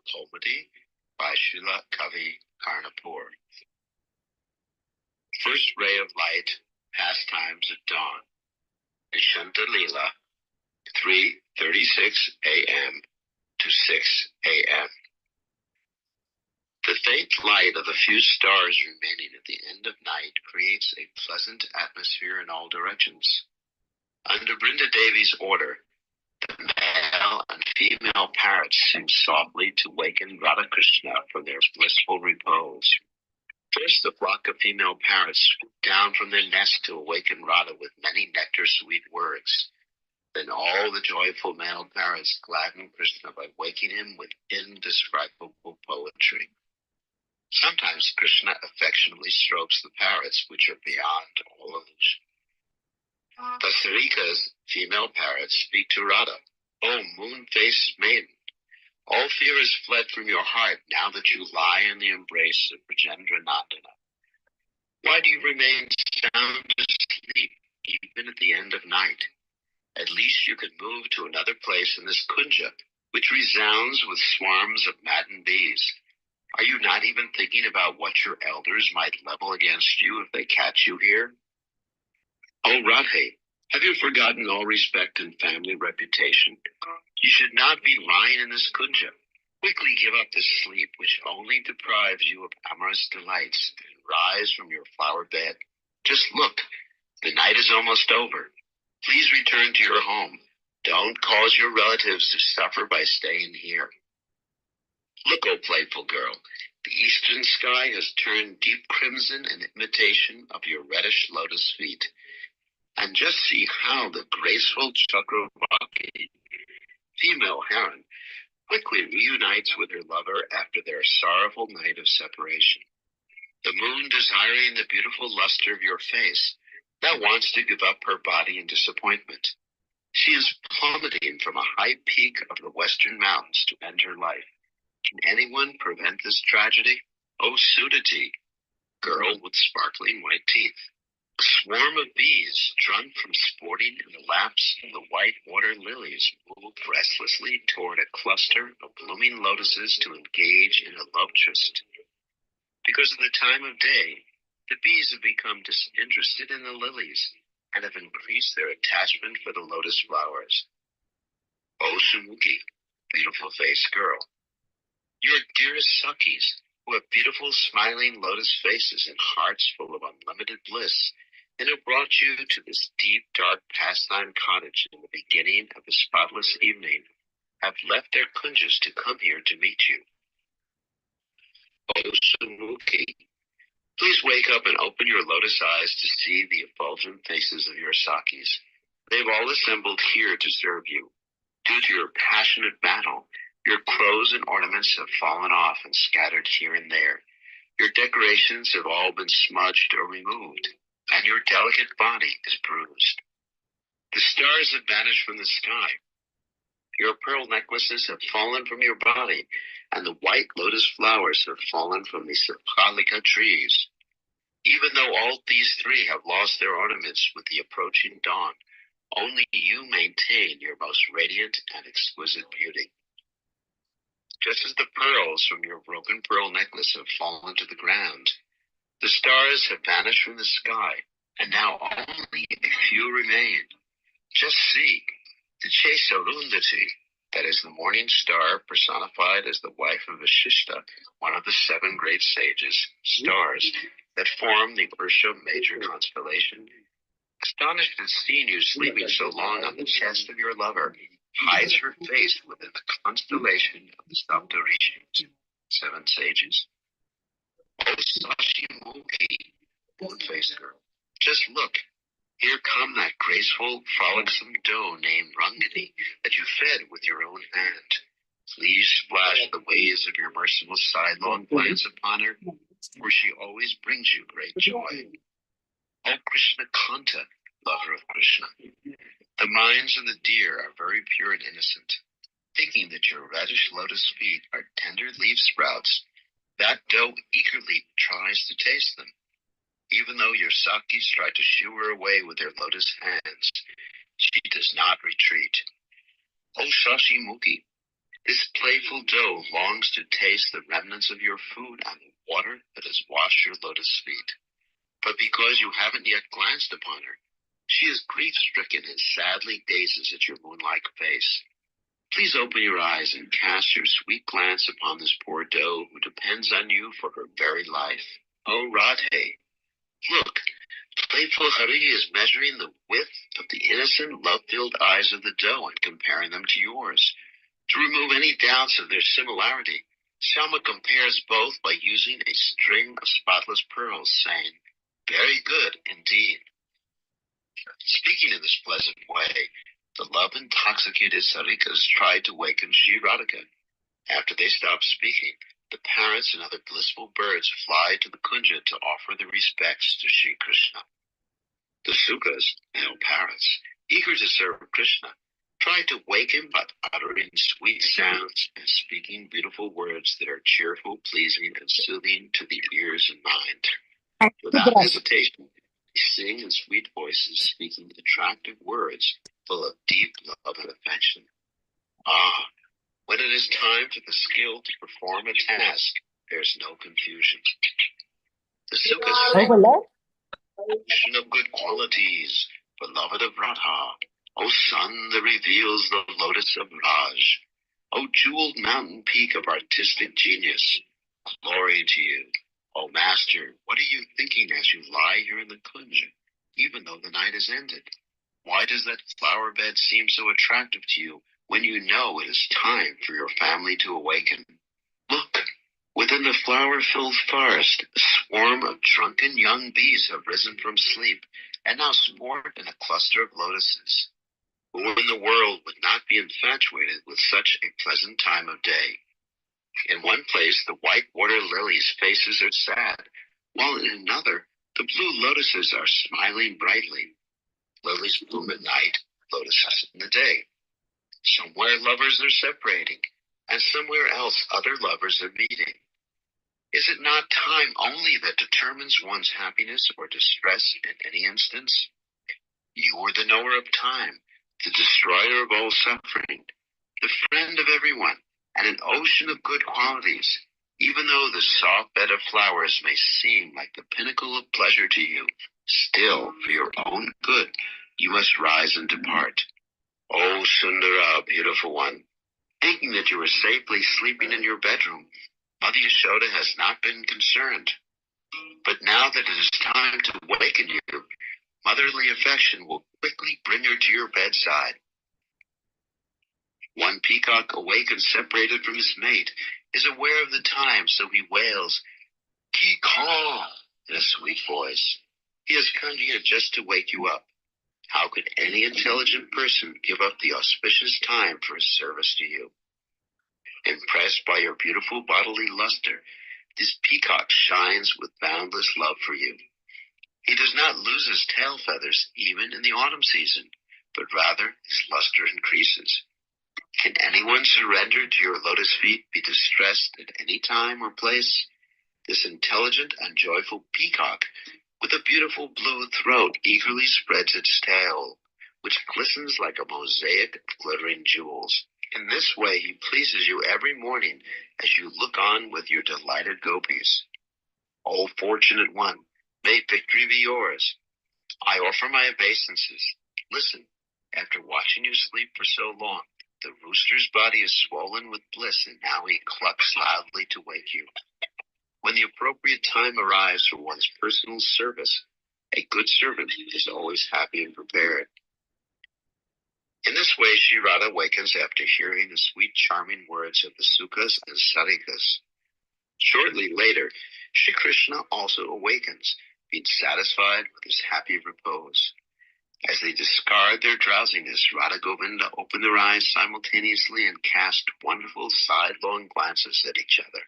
Comedy by Srila Kavi Karnapur. First ray of light, pastimes at dawn. Nishanta Leela, 3:36 a.m. to 6 a.m. The faint light of the few stars remaining at the end of night creates a pleasant atmosphere in all directions. Under Brinda Devi's order, the male and female parrots sing softly to waken Radha Krishna from their blissful repose. First, the flock of female parrots swoop down from their nest to awaken Radha with many nectar-sweet words. Then all the joyful male parrots gladden Krishna by waking him with indescribable poetry. Sometimes Krishna affectionately strokes the parrots, which are beyond all illusion. The Sarika's female parrots speak to Radha. "O moon-faced maiden, all fear is fled from your heart now that you lie in the embrace of Brajendra Nandana. Why do you remain sound asleep even at the end of night? At least you could move to another place in this kunja, which resounds with swarms of maddened bees. Are you not even thinking about what your elders might level against you if they catch you here? Oh, Radhe, have you forgotten all respect and family reputation? You should not be lying in this kunja. Quickly give up this sleep, which only deprives you of amorous delights, and rise from your flower bed. Just look, the night is almost over. Please return to your home. Don't cause your relatives to suffer by staying here. Look, O playful girl, the eastern sky has turned deep crimson in imitation of your reddish lotus feet. And just see how the graceful Chakravaki, female heron, quickly reunites with her lover after their sorrowful night of separation. The moon, desiring the beautiful luster of your face, now wants to give up her body in disappointment. She is plummeting from a high peak of the western mountains to end her life. Can anyone prevent this tragedy? O Sudati, girl with sparkling white teeth. A swarm of bees, drunk from sporting in the laps of the white water lilies, move restlessly toward a cluster of blooming lotuses to engage in a love tryst. Because of the time of day, the bees have become disinterested in the lilies and have increased their attachment for the lotus flowers. O Sumuki, beautiful-faced girl, your dearest Sakis, who have beautiful smiling lotus faces and hearts full of unlimited bliss, and have brought you to this deep, dark pastime cottage in the beginning of a spotless evening, have left their kunjas to come here to meet you. O Sumuki, please wake up and open your lotus eyes to see the effulgent faces of your Sakis. They've all assembled here to serve you. Due to your passionate battle, your clothes and ornaments have fallen off and scattered here and there. Your decorations have all been smudged or removed, and your delicate body is bruised. The stars have vanished from the sky. Your pearl necklaces have fallen from your body, and the white lotus flowers have fallen from the sapalika trees. Even though all these three have lost their ornaments with the approaching dawn, only you maintain your most radiant and exquisite beauty. Just as the pearls from your broken pearl necklace have fallen to the ground, the stars have vanished from the sky, and now only a few remain. Just see, the Chesarundati, that is the morning star personified as the wife of Vashishta, one of the 7 great sages, stars that form the Ursha major constellation. Astonished at seeing you sleeping so long on the chest of your lover, hides her face within the constellation of the Saptarishis, 7 sages. O Sashimukhi, moon-faced girl. Just look. Here come that graceful, frolicsome doe named Rangini that you fed with your own hand. Please splash the waves of your merciful sidelong glance upon her, for she always brings you great joy. O Krishna Kanta, lover of Krishna, the minds of the deer are very pure and innocent. Thinking that your reddish lotus feet are tender leaf sprouts, that doe eagerly tries to taste them. Even though your Sakis try to shoo her away with their lotus hands, she does not retreat. O Shashi Mukhi, this playful doe longs to taste the remnants of your food and the water that has washed your lotus feet. But because you haven't yet glanced upon her, she is grief-stricken and sadly gazes at your moon-like face. Please open your eyes and cast your sweet glance upon this poor doe who depends on you for her very life. O Radhe, look, playful Hari is measuring the width of the innocent, love-filled eyes of the doe and comparing them to yours. To remove any doubts of their similarity, Shama compares both by using a string of spotless pearls, saying, "Very good indeed." Speaking in this pleasant way, the love-intoxicated Sarikas tried to waken Sri Radhika. After they stopped speaking, the parrots and other blissful birds fly to the kunja to offer their respects to Sri Krishna. The Sukas, male parrots, eager to serve Krishna, tried to wake him by uttering sweet sounds and speaking beautiful words that are cheerful, pleasing, and soothing to the ears and mind. Without hesitation, they sing in sweet voices, speaking attractive words full of deep love and affection. Ah, when it is time for the skill to perform a task, there's no confusion. The Sukas sing, "Ocean of good qualities, beloved of Radha, O sun that reveals the lotus of Raj, O jeweled mountain peak of artistic genius, glory to you. O master, what are you thinking as you lie here in the kunja, even though the night is ended? Why does that flower bed seem so attractive to you when you know it is time for your family to awaken? Look, within the flower-filled forest, a swarm of drunken young bees have risen from sleep and now sport in a cluster of lotuses. Who in the world would not be infatuated with such a pleasant time of day? In one place, the white water lilies' faces are sad, while in another, the blue lotuses are smiling brightly. Lilies bloom at night, lotuses in the day. Somewhere lovers are separating, and somewhere else other lovers are meeting. Is it not time only that determines one's happiness or distress in any instance? You are the knower of time, the destroyer of all suffering, the friend of everyone, and an ocean of good qualities. Even though the soft bed of flowers may seem like the pinnacle of pleasure to you, still, for your own good, you must rise and depart. O Sundara, beautiful one, thinking that you are safely sleeping in your bedroom, Mother Yashoda has not been concerned. But now that it is time to awaken you, motherly affection will quickly bring her to your bedside. One peacock awakened separated from his mate is aware of the time, so he wails, "Caw," in a sweet voice. He has come here just to wake you up. How could any intelligent person give up the auspicious time for his service to you? Impressed by your beautiful bodily luster, this peacock shines with boundless love for you. He does not lose his tail feathers even in the autumn season, but rather his luster increases. Can anyone surrendered to your lotus feet be distressed at any time or place? This intelligent and joyful peacock, with a beautiful blue throat, eagerly spreads its tail, which glistens like a mosaic of glittering jewels. In this way he pleases you every morning as you look on with your delighted gopis. O fortunate one, may victory be yours. I offer my obeisances. Listen, after watching you sleep for so long, the rooster's body is swollen with bliss, and now he clucks loudly to wake you. When the appropriate time arrives for one's personal service, a good servant is always happy and prepared. In this way, Sri Radha wakens after hearing the sweet, charming words of the Sukas and Sarikas. Shortly later, Sri Krishna also awakens, being satisfied with his happy repose. As they discard their drowsiness, Radha Govinda open their eyes simultaneously and cast wonderful sidelong glances at each other.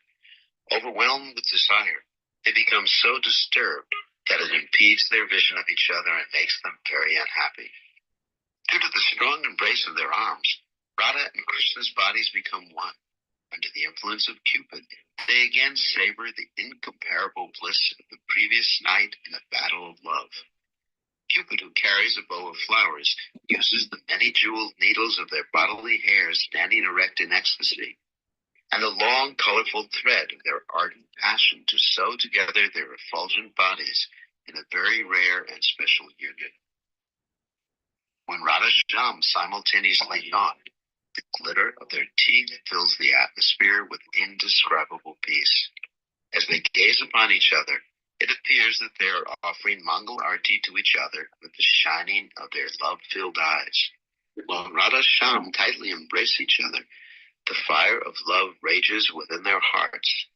Overwhelmed with desire, they become so disturbed that it impedes their vision of each other and makes them very unhappy. Due to the strong embrace of their arms, Radha and Krishna's bodies become one. Under the influence of Cupid, they again savor the incomparable bliss of the previous night in a battle of love. Cupid, who carries a bow of flowers, uses the many-jeweled needles of their bodily hairs standing erect in ecstasy, and the long, colorful thread of their ardent passion to sew together their effulgent bodies in a very rare and special union. When Radha Shyam simultaneously yawn, the glitter of their teeth fills the atmosphere with indescribable peace. As they gaze upon each other, it appears that they are offering Mangal Arti to each other with the shining of their love-filled eyes. While Radha Shyam tightly embrace each other, the fire of love rages within their hearts.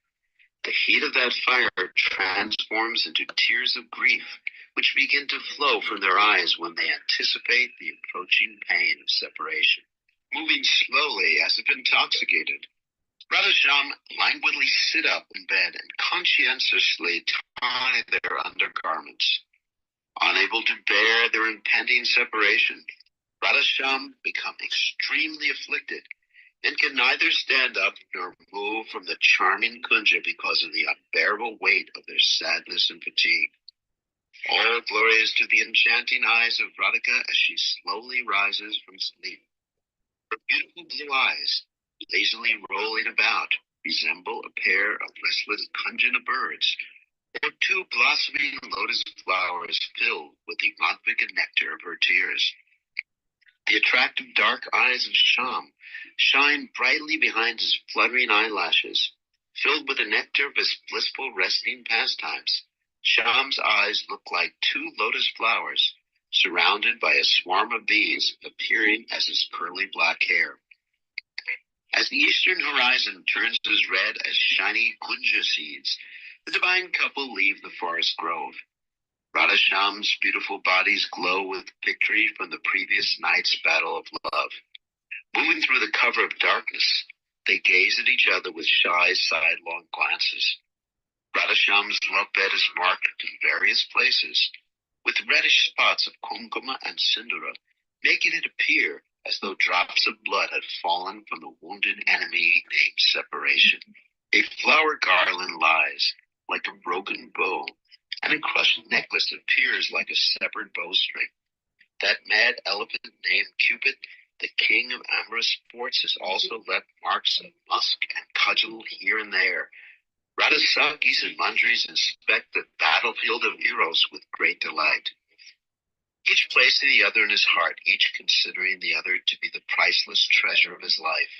The heat of that fire transforms into tears of grief, which begin to flow from their eyes when they anticipate the approaching pain of separation. Moving slowly as if intoxicated, Radha Shyam languidly sit up in bed and conscientiously tie their undergarments. Unable to bear their impending separation, Radha Shyam become extremely afflicted and can neither stand up nor move from the charming Kunja because of the unbearable weight of their sadness and fatigue. All glory is to the enchanting eyes of Radhika as she slowly rises from sleep. Her beautiful blue eyes, lazily rolling about, resemble a pair of restless Kunjana birds, or two blossoming lotus flowers filled with the Madhvika nectar of her tears. The attractive dark eyes of Shyam shine brightly behind his fluttering eyelashes. Filled with the nectar of his blissful resting pastimes, Shyam's eyes look like two lotus flowers, surrounded by a swarm of bees appearing as his curly black hair. As the eastern horizon turns as red as shiny kunja seeds, the divine couple leave the forest grove. Radha Shyam's beautiful bodies glow with victory from the previous night's battle of love. Moving through the cover of darkness, they gaze at each other with shy, sidelong glances. Radha Shyam's love bed is marked in various places with reddish spots of kumkuma and sindura, making it appear as though drops of blood had fallen from the wounded enemy named separation. A flower garland lies like a broken bow, and a crushed necklace appears like a severed bowstring. That mad elephant named Cupid, the king of amorous sports, has also left marks of musk and cudgel here and there. Radhasakis and Manjaris inspect the battlefield of Eros with great delight. Each placing the other in his heart, each considering the other to be the priceless treasure of his life,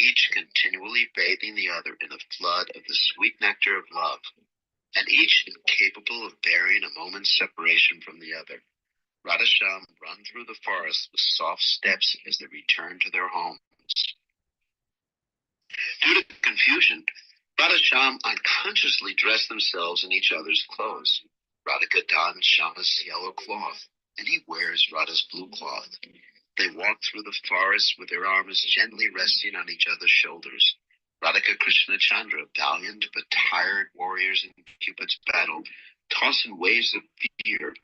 each continually bathing the other in the flood of the sweet nectar of love, and each incapable of bearing a moment's separation from the other. Radha Shyam run through the forest with soft steps as they return to their homes. Due to confusion, Radha Shyam unconsciously dress themselves in each other's clothes. Radhika dons Shyama's yellow cloth, and he wears Radha's blue cloth. They walk through the forest with their arms gently resting on each other's shoulders. Radhika, Krishna, Chandra, valiant but tired warriors in Cupid's battle, toss in waves of fear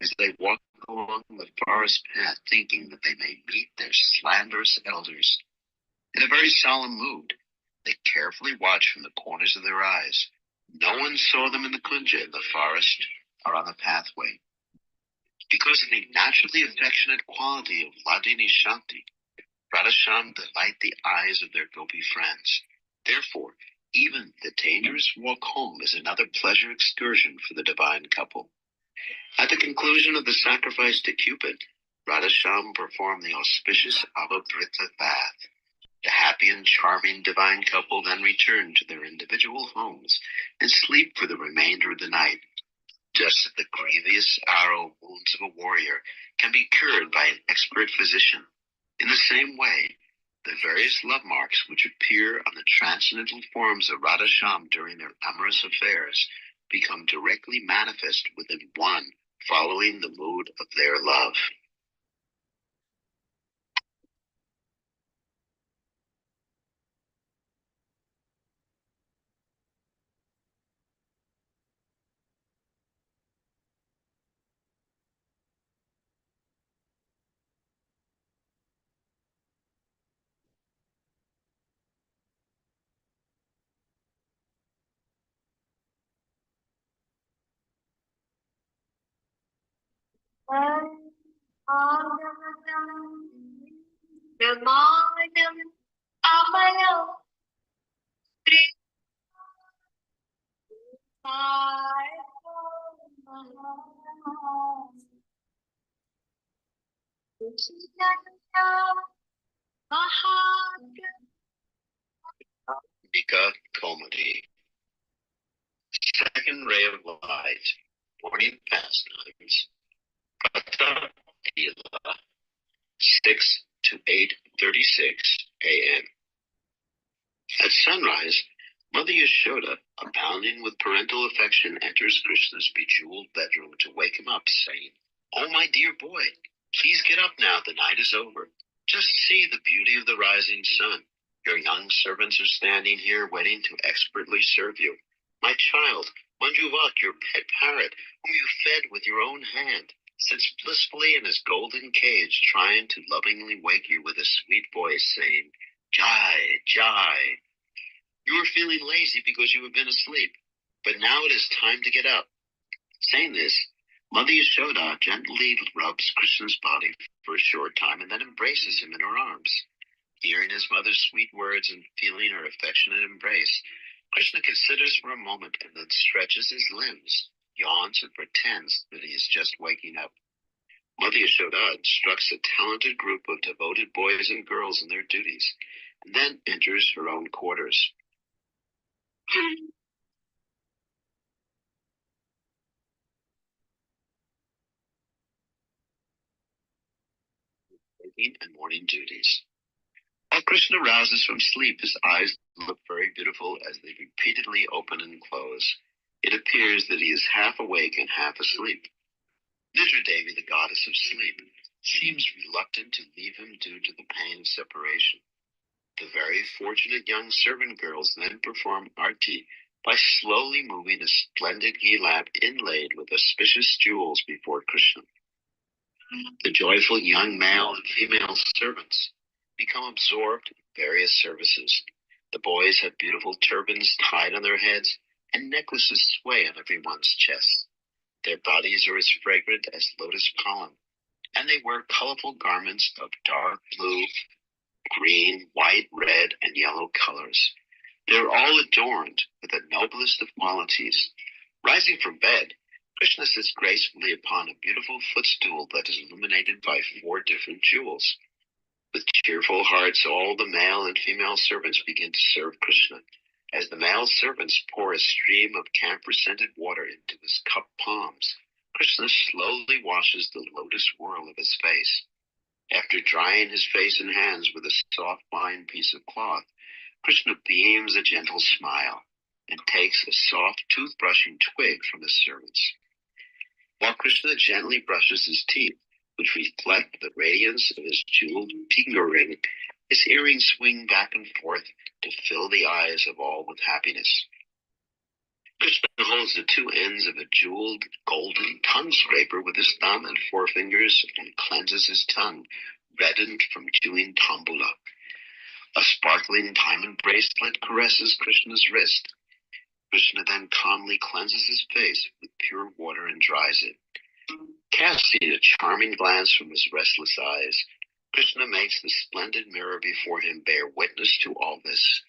as they walk along the forest path, thinking that they may meet their slanderous elders. In a very solemn mood, they carefully watch from the corners of their eyes. No one saw them in the kunja, in the forest, or on the pathway. Because of the naturally affectionate quality of Ladini Shanti, Radha Shyam delight the eyes of their gopi friends. Therefore, even the dangerous walk home is another pleasure excursion for the divine couple. At the conclusion of the sacrifice to Cupid, Radha Shyam performed the auspicious Avabrita bath. The happy and charming divine couple then return to their individual homes and sleep for the remainder of the night. Just as the grievous arrow wounds of a warrior can be cured by an expert physician, in the same way, the various love marks which appear on the transcendental forms of Radha Shyam during their amorous affairs become directly manifest within one, following the mood of their love. Mika Komati. Second ray of light, morning pastimes, Bhakti Dhira, 6 to 8:36 a.m. At sunrise, Mother Yashoda, abounding with parental affection, enters Krishna's bejeweled bedroom to wake him up, saying, "Oh, my dear boy, please get up now, the night is over. Just see the beauty of the rising sun. Your young servants are standing here waiting to expertly serve you. My child, Manjuvak, your pet parrot, whom you fed with your own hand, sits blissfully in his golden cage, trying to lovingly wake you with a sweet voice, saying, 'Jai, Jai.' You are feeling lazy because you have been asleep, but now it is time to get up." Saying this, Mother Yashoda gently rubs Krishna's body for a short time and then embraces him in her arms. Hearing his mother's sweet words and feeling her affectionate embrace, Krishna considers for a moment and then stretches his limbs, yawns, and pretends that he is just waking up. Mother Yashoda instructs a talented group of devoted boys and girls in their duties, and then enters her own quarters. Evening and morning duties. While Krishna rouses from sleep, his eyes look very beautiful as they repeatedly open and close. It appears that he is half awake and half asleep. Dhira Devi, the goddess of sleep, seems reluctant to leave him due to the pain of separation. The very fortunate young servant girls then perform arti by slowly moving a splendid ghee lamp inlaid with auspicious jewels before Krishna. The joyful young male and female servants become absorbed in various services. The boys have beautiful turbans tied on their heads, and necklaces sway on everyone's chest. Their bodies are as fragrant as lotus pollen, and they wear colorful garments of dark blue, green, white, red, and yellow colors. They are all adorned with the noblest of qualities. Rising from bed, Krishna sits gracefully upon a beautiful footstool that is illuminated by 4 different jewels. With cheerful hearts, all the male and female servants begin to serve Krishna. As the male servants pour a stream of camphor-scented water into his cup palms, Krishna slowly washes the lotus whorl of his face. After drying his face and hands with a soft fine piece of cloth, Krishna beams a gentle smile and takes a soft toothbrushing twig from his servants. While Krishna gently brushes his teeth, which reflect the radiance of his jeweled finger ring, his earrings swing back and forth to fill the eyes of all with happiness. Krishna holds the 2 ends of a jeweled golden tongue scraper with his thumb and forefingers and cleanses his tongue, reddened from chewing tambula. A sparkling diamond bracelet caresses Krishna's wrist. Krishna then calmly cleanses his face with pure water and dries it. Casting a charming glance from his restless eyes, Krishna makes the splendid mirror before him bear witness to all this.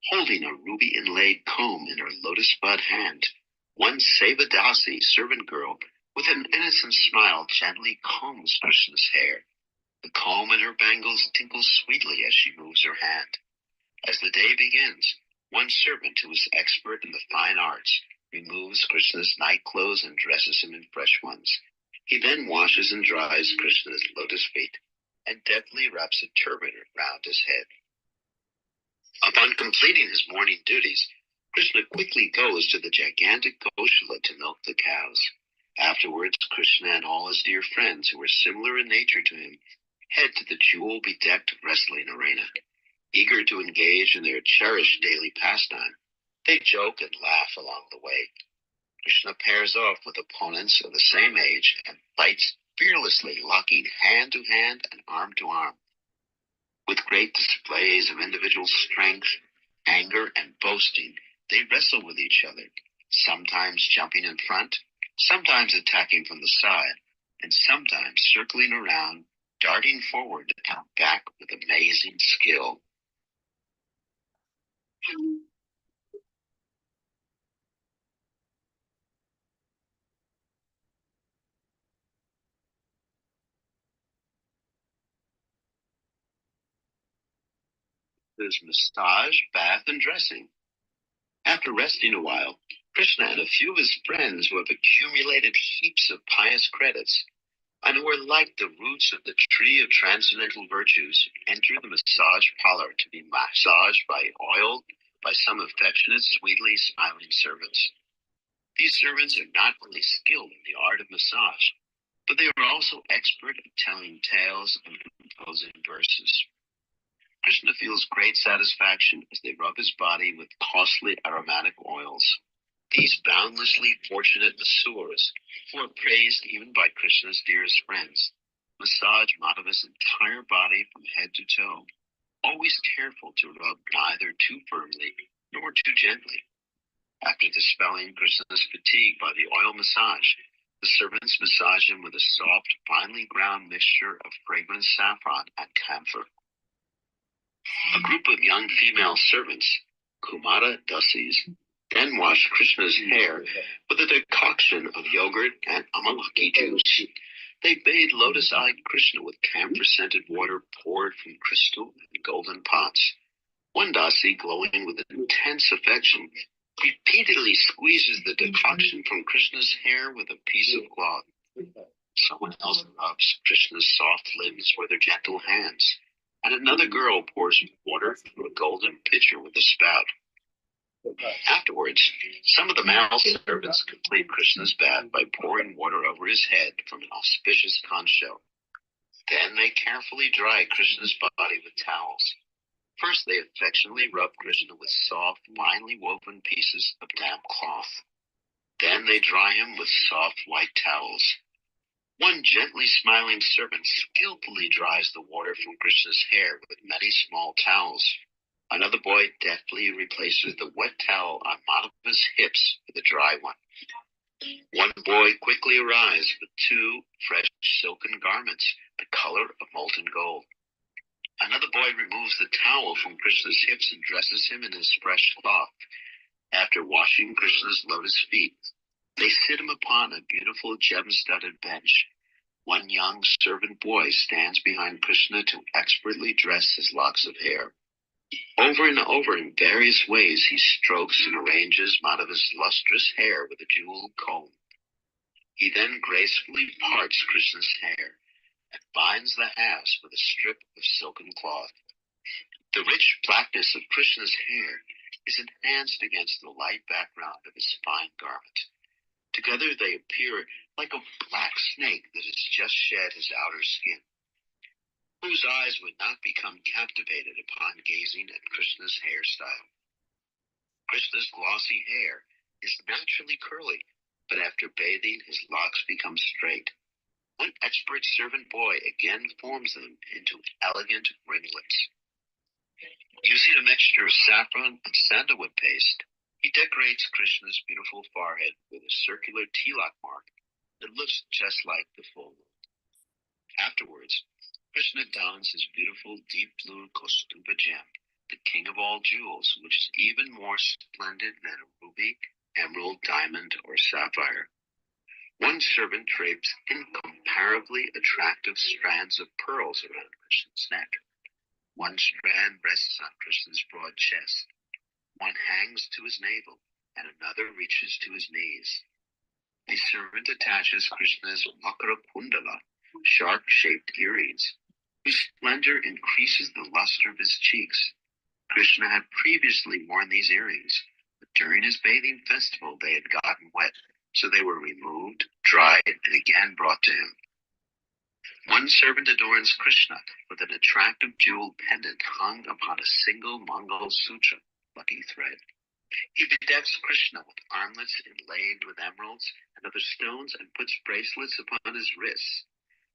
Holding a ruby-inlaid comb in her lotus bud hand, one Seva Dasi, servant girl, with an innocent smile gently combs Krishna's hair. The comb in her bangles tinkles sweetly as she moves her hand. As the day begins, one servant who is expert in the fine arts removes Krishna's night clothes and dresses him in fresh ones. He then washes and dries Krishna's lotus feet and deftly wraps a turban around his head. Upon completing his morning duties, Krishna quickly goes to the gigantic Goshala to milk the cows. Afterwards, Krishna and all his dear friends, who are similar in nature to him, head to the jewel-bedecked wrestling arena. Eager to engage in their cherished daily pastime, they joke and laugh along the way. Krishna pairs off with opponents of the same age and fights fearlessly, locking hand to hand and arm to arm. With great displays of individual strength, anger, and boasting, they wrestle with each other, sometimes jumping in front, sometimes attacking from the side, and sometimes circling around, darting forward and back with amazing skill. There's massage, bath, and dressing. After resting a while, Krishna and a few of his friends who have accumulated heaps of pious credits and who are like the roots of the tree of transcendental virtues enter the massage parlor to be massaged by some affectionate, sweetly smiling servants. These servants are not only skilled in the art of massage, but they are also expert at telling tales and composing verses. Krishna feels great satisfaction as they rub his body with costly aromatic oils. These boundlessly fortunate masseurs, who are praised even by Krishna's dearest friends, massage Madhava's entire body from head to toe, always careful to rub neither too firmly nor too gently. After dispelling Krishna's fatigue by the oil massage, the servants massage him with a soft, finely ground mixture of fragrant saffron and camphor. A group of young female servants, Kumara Dasis, then wash Krishna's hair with a decoction of yogurt and amalaki juice. They bathe lotus-eyed Krishna with camphor-scented water poured from crystal and golden pots. One Dasi, glowing with intense affection, repeatedly squeezes the decoction from Krishna's hair with a piece of cloth. Someone else rubs Krishna's soft limbs with her gentle hands, and another girl pours water from a golden pitcher with a spout. Afterwards, some of the male servants complete Krishna's bath by pouring water over his head from an auspicious conch shell. Then they carefully dry Krishna's body with towels. First, they affectionately rub Krishna with soft, finely woven pieces of damp cloth. Then they dry him with soft white towels. One gently smiling servant skillfully dries the water from Krishna's hair with many small towels. Another boy deftly replaces the wet towel on Madhava's hips with a dry one. One boy quickly arrives with two fresh silken garments, the color of molten gold. Another boy removes the towel from Krishna's hips and dresses him in his fresh cloth. After washing Krishna's lotus feet, they sit him upon a beautiful gem-studded bench. One young servant boy stands behind Krishna to expertly dress his locks of hair. Over and over in various ways he strokes and arranges Madhava's lustrous hair with a jeweled comb. He then gracefully parts Krishna's hair and binds the halves with a strip of silken cloth. The rich blackness of Krishna's hair is enhanced against the light background of his fine garment. Together they appear like a black snake that has just shed his outer skin. Whose eyes would not become captivated upon gazing at Krishna's hairstyle? Krishna's glossy hair is naturally curly, but after bathing his locks become straight. One expert servant boy again forms them into elegant ringlets. Using a mixture of saffron and sandalwood paste, he decorates Krishna's beautiful forehead with a circular tilak mark that looks just like the full moon. Afterwards, Krishna dons his beautiful deep blue Kaustuba gem, the king of all jewels, which is even more splendid than a ruby, emerald, diamond, or sapphire. One servant drapes incomparably attractive strands of pearls around Krishna's neck. One strand rests on Krishna's broad chest. One hangs to his navel, and another reaches to his knees. The servant attaches Krishna's Makara Kundala, sharp-shaped earrings, whose splendor increases the luster of his cheeks. Krishna had previously worn these earrings, but During his bathing festival, they had gotten wet, so they were removed, dried, and again brought to him. One servant adorns Krishna with an attractive jeweled pendant hung upon a single Mongol sutra, lucky thread. He bedecks Krishna with armlets inlaid with emeralds and other stones and puts bracelets upon his wrists.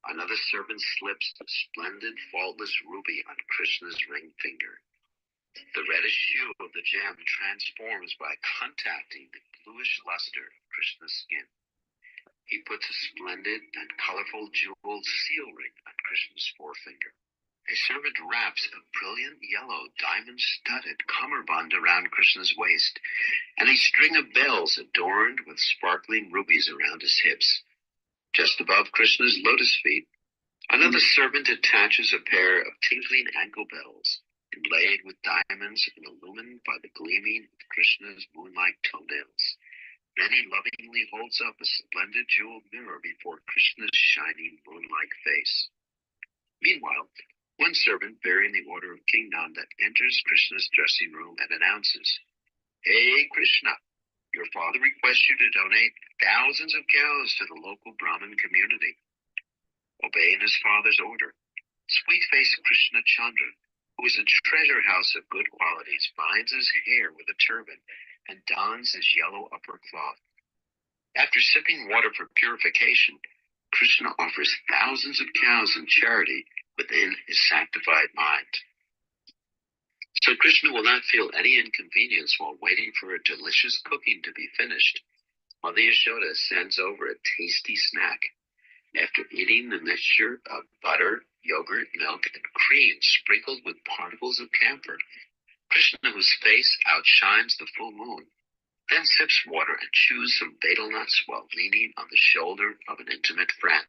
Another servant slips a splendid, faultless ruby on Krishna's ring finger. The reddish hue of the gem transforms by contacting the bluish luster of Krishna's skin. He puts a splendid and colorful jeweled seal ring on Krishna's forefinger. A servant wraps a brilliant yellow diamond-studded cummerbund around Krishna's waist, and a string of bells adorned with sparkling rubies around his hips. Just above Krishna's lotus feet, another servant attaches a pair of tinkling ankle bells, inlaid with diamonds and illumined by the gleaming of Krishna's moonlight toenails. Then he lovingly holds up a splendid jeweled mirror before Krishna's shining moon-like face. Meanwhile, one servant bearing the order of King Nanda enters Krishna's dressing room and announces, "Hey Krishna, your father requests you to donate thousands of cows to the local Brahmin community." Obeying his father's order, sweet-faced Krishna Chandra, who is a treasure house of good qualities, binds his hair with a turban and dons his yellow upper cloth. After sipping water for purification, Krishna offers thousands of cows in charity within his sanctified mind. So Krishna will not feel any inconvenience while waiting for a delicious cooking to be finished. Mother Yashoda sends over a tasty snack. After eating the mixture of butter, yogurt, milk, and cream sprinkled with particles of camphor, Krishna, whose face outshines the full moon, then sips water and chews some betel nuts while leaning on the shoulder of an intimate friend.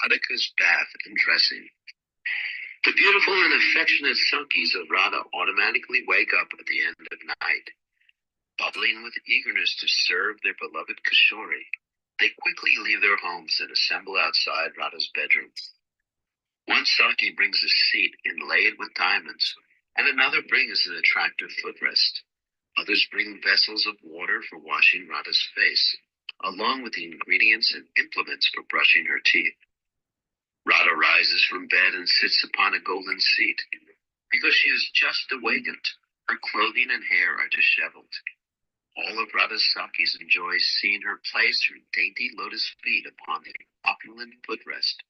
Radhika's bath and dressing. The beautiful and affectionate Sankis of Radha automatically wake up at the end of night. Bubbling with eagerness to serve their beloved Kishori, they quickly leave their homes and assemble outside Radha's bedroom. One Saki brings a seat inlaid with diamonds, and another brings an attractive footrest. Others bring vessels of water for washing Radha's face, along with the ingredients and implements for brushing her teeth. Radha rises from bed and sits upon a golden seat. Because she is just awakened, her clothing and hair are disheveled. All of Radha's Sakis enjoy seeing her place her dainty lotus feet upon the opulent footrest.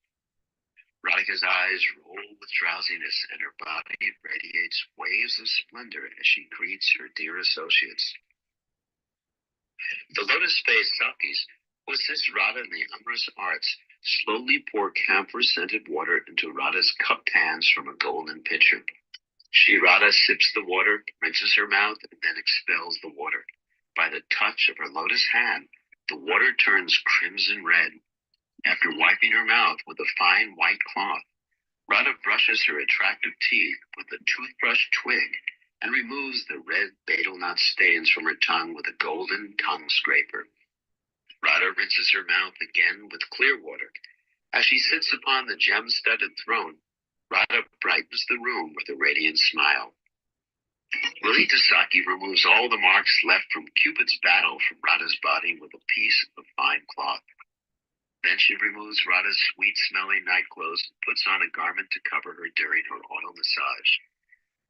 Radhika's eyes roll with drowsiness, and her body radiates waves of splendor as she greets her dear associates. The lotus-faced Sakis, who assist Radha in the amorous arts, slowly pour camphor-scented water into Radha's cupped hands from a golden pitcher. Radha sips the water, rinses her mouth, and then expels the water. By the touch of her lotus hand, the water turns crimson red. After wiping her mouth with a fine white cloth, Radha brushes her attractive teeth with a toothbrush twig and removes the red betel nut stains from her tongue with a golden tongue scraper. Radha rinses her mouth again with clear water. As she sits upon the gem-studded throne, Radha brightens the room with a radiant smile. Lalita Saki removes all the marks left from Cupid's battle from Radha's body with a piece of fine cloth. Then she removes Radha's sweet-smelling night clothes and puts on a garment to cover her during her oil massage.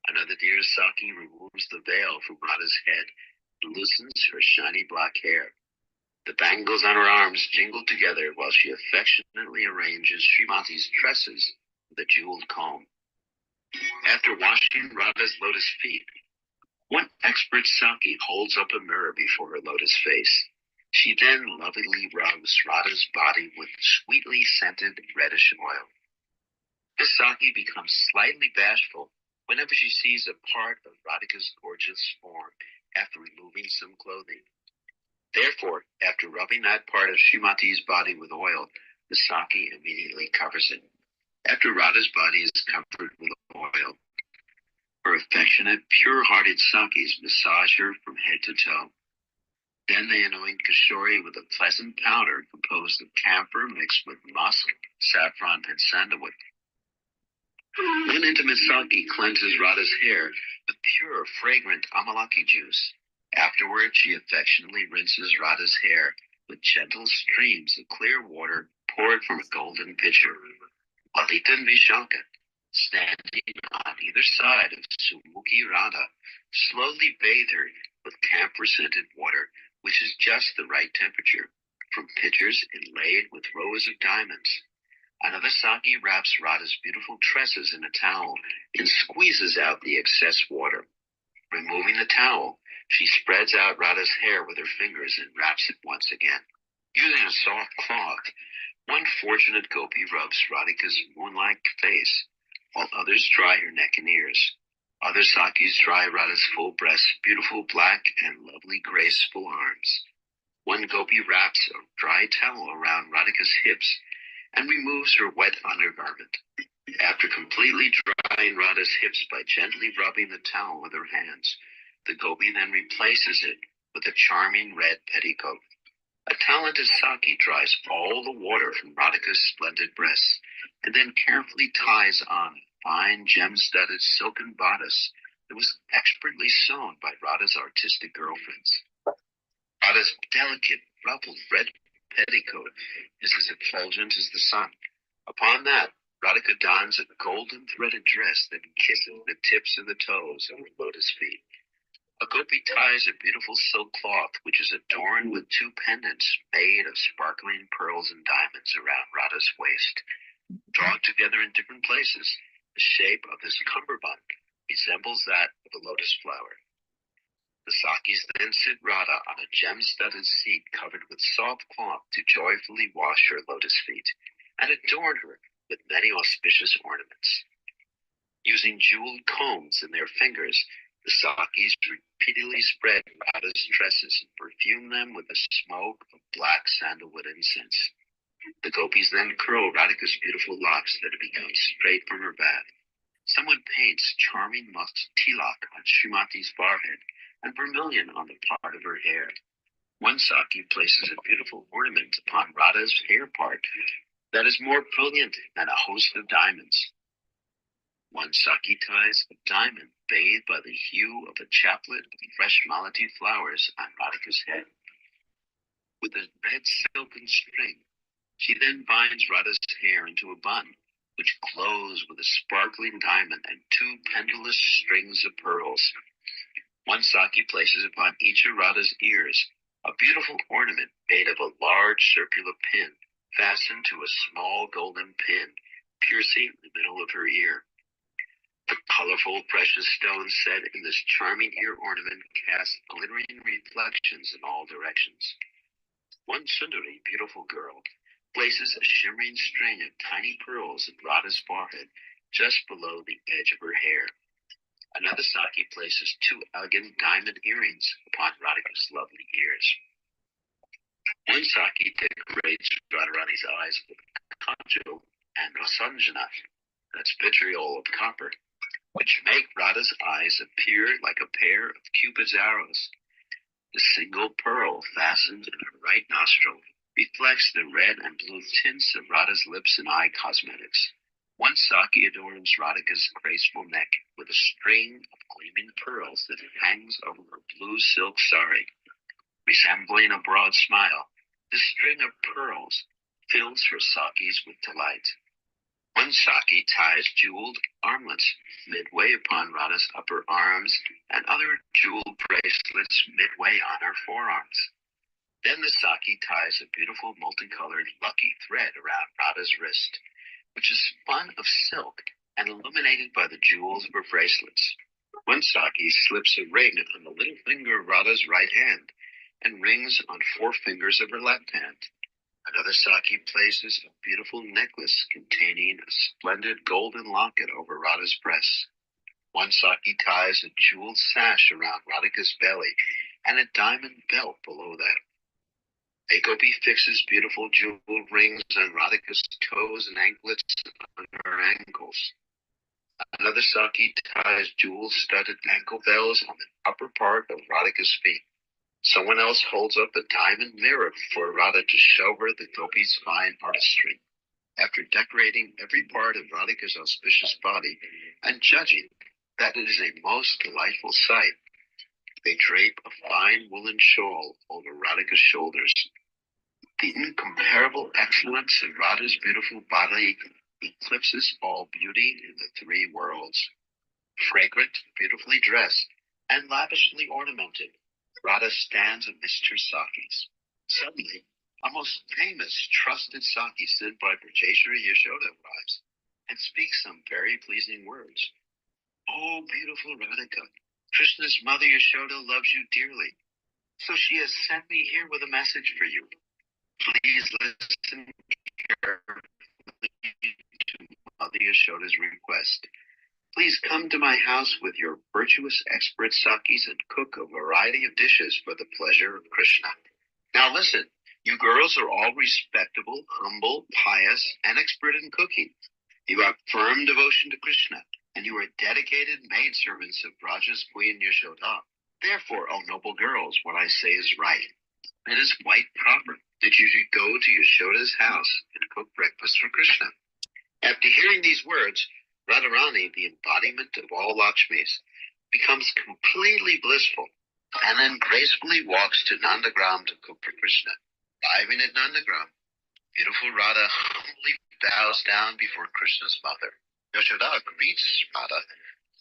Another Dhira Saki removes the veil from Radha's head and loosens her shiny black hair. The bangles on her arms jingle together while she affectionately arranges Srimati's tresses with a jeweled comb. After washing Radha's lotus feet, one expert Saki holds up a mirror before her lotus face. She then lovingly rubs Radha's body with sweetly scented reddish oil. This Saki becomes slightly bashful whenever she sees a part of Radhika's gorgeous form after removing some clothing. Therefore, after rubbing that part of Srimati's body with oil, the Saki immediately covers it. After Radha's body is covered with oil, her affectionate, pure-hearted Sakis massage her from head to toe. Then they anoint Kishori with a pleasant powder composed of camphor mixed with musk, saffron, and sandalwood. One intimate Saki cleanses Radha's hair with pure, fragrant amalaki juice. Afterward, she affectionately rinses Radha's hair with gentle streams of clear water poured from a golden pitcher. Lalita and Vishanka, standing on either side of Sumukhi Radha, slowly bathe her with camphor-scented water, which is just the right temperature, from pitchers inlaid with rows of diamonds. Another Saki wraps Radha's beautiful tresses in a towel and squeezes out the excess water. Removing the towel, she spreads out Radha's hair with her fingers and wraps it once again. Using a soft cloth, one fortunate gopi rubs Radhika's moon-like face, while others dry her neck and ears. Other Sakis dry Radha's full breasts, beautiful black and lovely graceful arms. One gopi wraps a dry towel around Radhika's hips and removes her wet undergarment. After completely drying Radha's hips by gently rubbing the towel with her hands, the gopi then replaces it with a charming red petticoat. A talented Saki dries all the water from Radhika's splendid breasts, and then carefully ties on a fine gem-studded silken bodice that was expertly sewn by Radha's artistic girlfriends. Radha's delicate, ruffled red petticoat is as effulgent as the sun. Upon that, Radhika dons a golden threaded dress that kisses the tips of the toes of her lotus feet. A gopi ties a beautiful silk cloth which is adorned with two pendants made of sparkling pearls and diamonds around Radha's waist. Drawn together in different places, the shape of this cummerbund resembles that of a lotus flower. The Sakis then sit Radha on a gem-studded seat covered with soft cloth to joyfully wash her lotus feet and adorn her with many auspicious ornaments. Using jeweled combs in their fingers, the Sakis repeatedly spread Radha's tresses and perfume them with the smoke of black sandalwood incense. The gopis then curl Radhika's beautiful locks that have become straight from her bath. Someone paints charming musk tilak on Srimati's forehead and vermilion on the part of her hair. One Saki places a beautiful ornament upon Radha's hair part that is more brilliant than a host of diamonds. One Saki ties a diamond bathed by the hue of a chaplet of fresh malati flowers on Radhika's head. With a red silken string, she then binds Radha's hair into a bun, which glows with a sparkling diamond and two pendulous strings of pearls. One Saki places upon each of Radha's ears a beautiful ornament made of a large circular pin fastened to a small golden pin piercing the middle of her ear. The colorful precious stones set in this charming ear ornament cast glittering reflections in all directions. One Sundari, beautiful girl, places a shimmering string of tiny pearls at Radha's forehead just below the edge of her hair. Another Saki places two elegant diamond earrings upon Radhika's lovely ears. One Saki decorates Radharani's eyes with kanjo and rasanjana, that's vitriol of copper, which make Radha's eyes appear like a pair of Cupid's arrows. The single pearl fastened in her right nostril reflects the red and blue tints of Radha's lips and eye cosmetics. One Saki adorns Radhika's graceful neck with a string of gleaming pearls that hangs over her blue silk sari. Resembling a broad smile, this string of pearls fills her Sakis with delight. One Saki ties jeweled armlets midway upon Radha's upper arms and other jeweled bracelets midway on her forearms. Then the Saki ties a beautiful multicolored lucky thread around Radha's wrist, which is spun of silk and illuminated by the jewels of her bracelets. One Saki slips a ring on the little finger of Radha's right hand and rings on 4 fingers of her left hand. Another Saki places a beautiful necklace containing a splendid golden locket over Radha's breasts. One Saki ties a jeweled sash around Radhika's belly and a diamond belt below that. A gopi fixes beautiful jeweled rings on Radhika's toes and anklets on her ankles. Another Saki ties jewel-studded ankle bells on the upper part of Radhika's feet. Someone else holds up a diamond mirror for Radha to show her the gopis' fine artistry. After decorating every part of Radhika's auspicious body and judging that it is a most delightful sight, they drape a fine woolen shawl over Radhika's shoulders. The incomparable excellence of Radha's beautiful body eclipses all beauty in the three worlds. Fragrant, beautifully dressed, and lavishly ornamented, Radha stands amidst her sakis. Suddenly, a most famous, trusted saki sent by Brajeshwari Yashoda arrives and speaks some very pleasing words. "Oh, beautiful Radhika, Krishna's mother Yashoda loves you dearly, so she has sent me here with a message for you. Please listen carefully to Mother Yashoda's request. Please come to my house with your virtuous expert sakis and cook a variety of dishes for the pleasure of Krishna." Now listen, you girls are all respectable, humble, pious, and expert in cooking. You have firm devotion to Krishna, and you are dedicated maidservants of Raja's queen Yashoda. Therefore, O noble girls, what I say is right. It is quite proper that you should go to Yashoda's house and cook breakfast for Krishna. After hearing these words, Radharani, the embodiment of all Lakshmis, becomes completely blissful and then gracefully walks to Nandagram to cook for Krishna. Arriving at Nandagram, beautiful Radha humbly bows down before Krishna's mother. Yashoda greets Radha,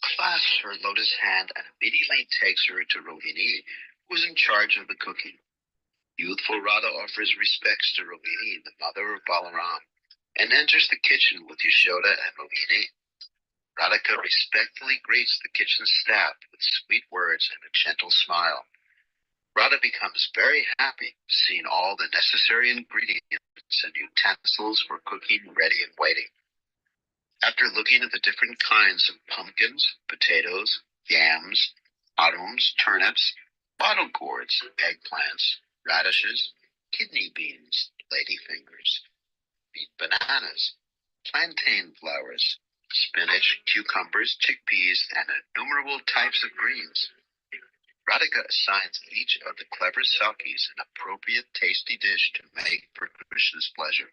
clasps her lotus hand, and immediately takes her to Rohini, who is in charge of the cooking. Youthful Radha offers respects to Rohini, the mother of Balaram, and enters the kitchen with Yashoda and Rohini. Radhika respectfully greets the kitchen staff with sweet words and a gentle smile. Radha becomes very happy, seeing all the necessary ingredients and utensils for cooking ready and waiting. After looking at the different kinds of pumpkins, potatoes, yams, autumns, turnips, bottle gourds, eggplants, radishes, kidney beans, ladyfingers, beet bananas, plantain flowers, spinach, cucumbers, chickpeas, and innumerable types of greens, Radhika assigns each of the clever sakis an appropriate tasty dish to make for Krishna's pleasure.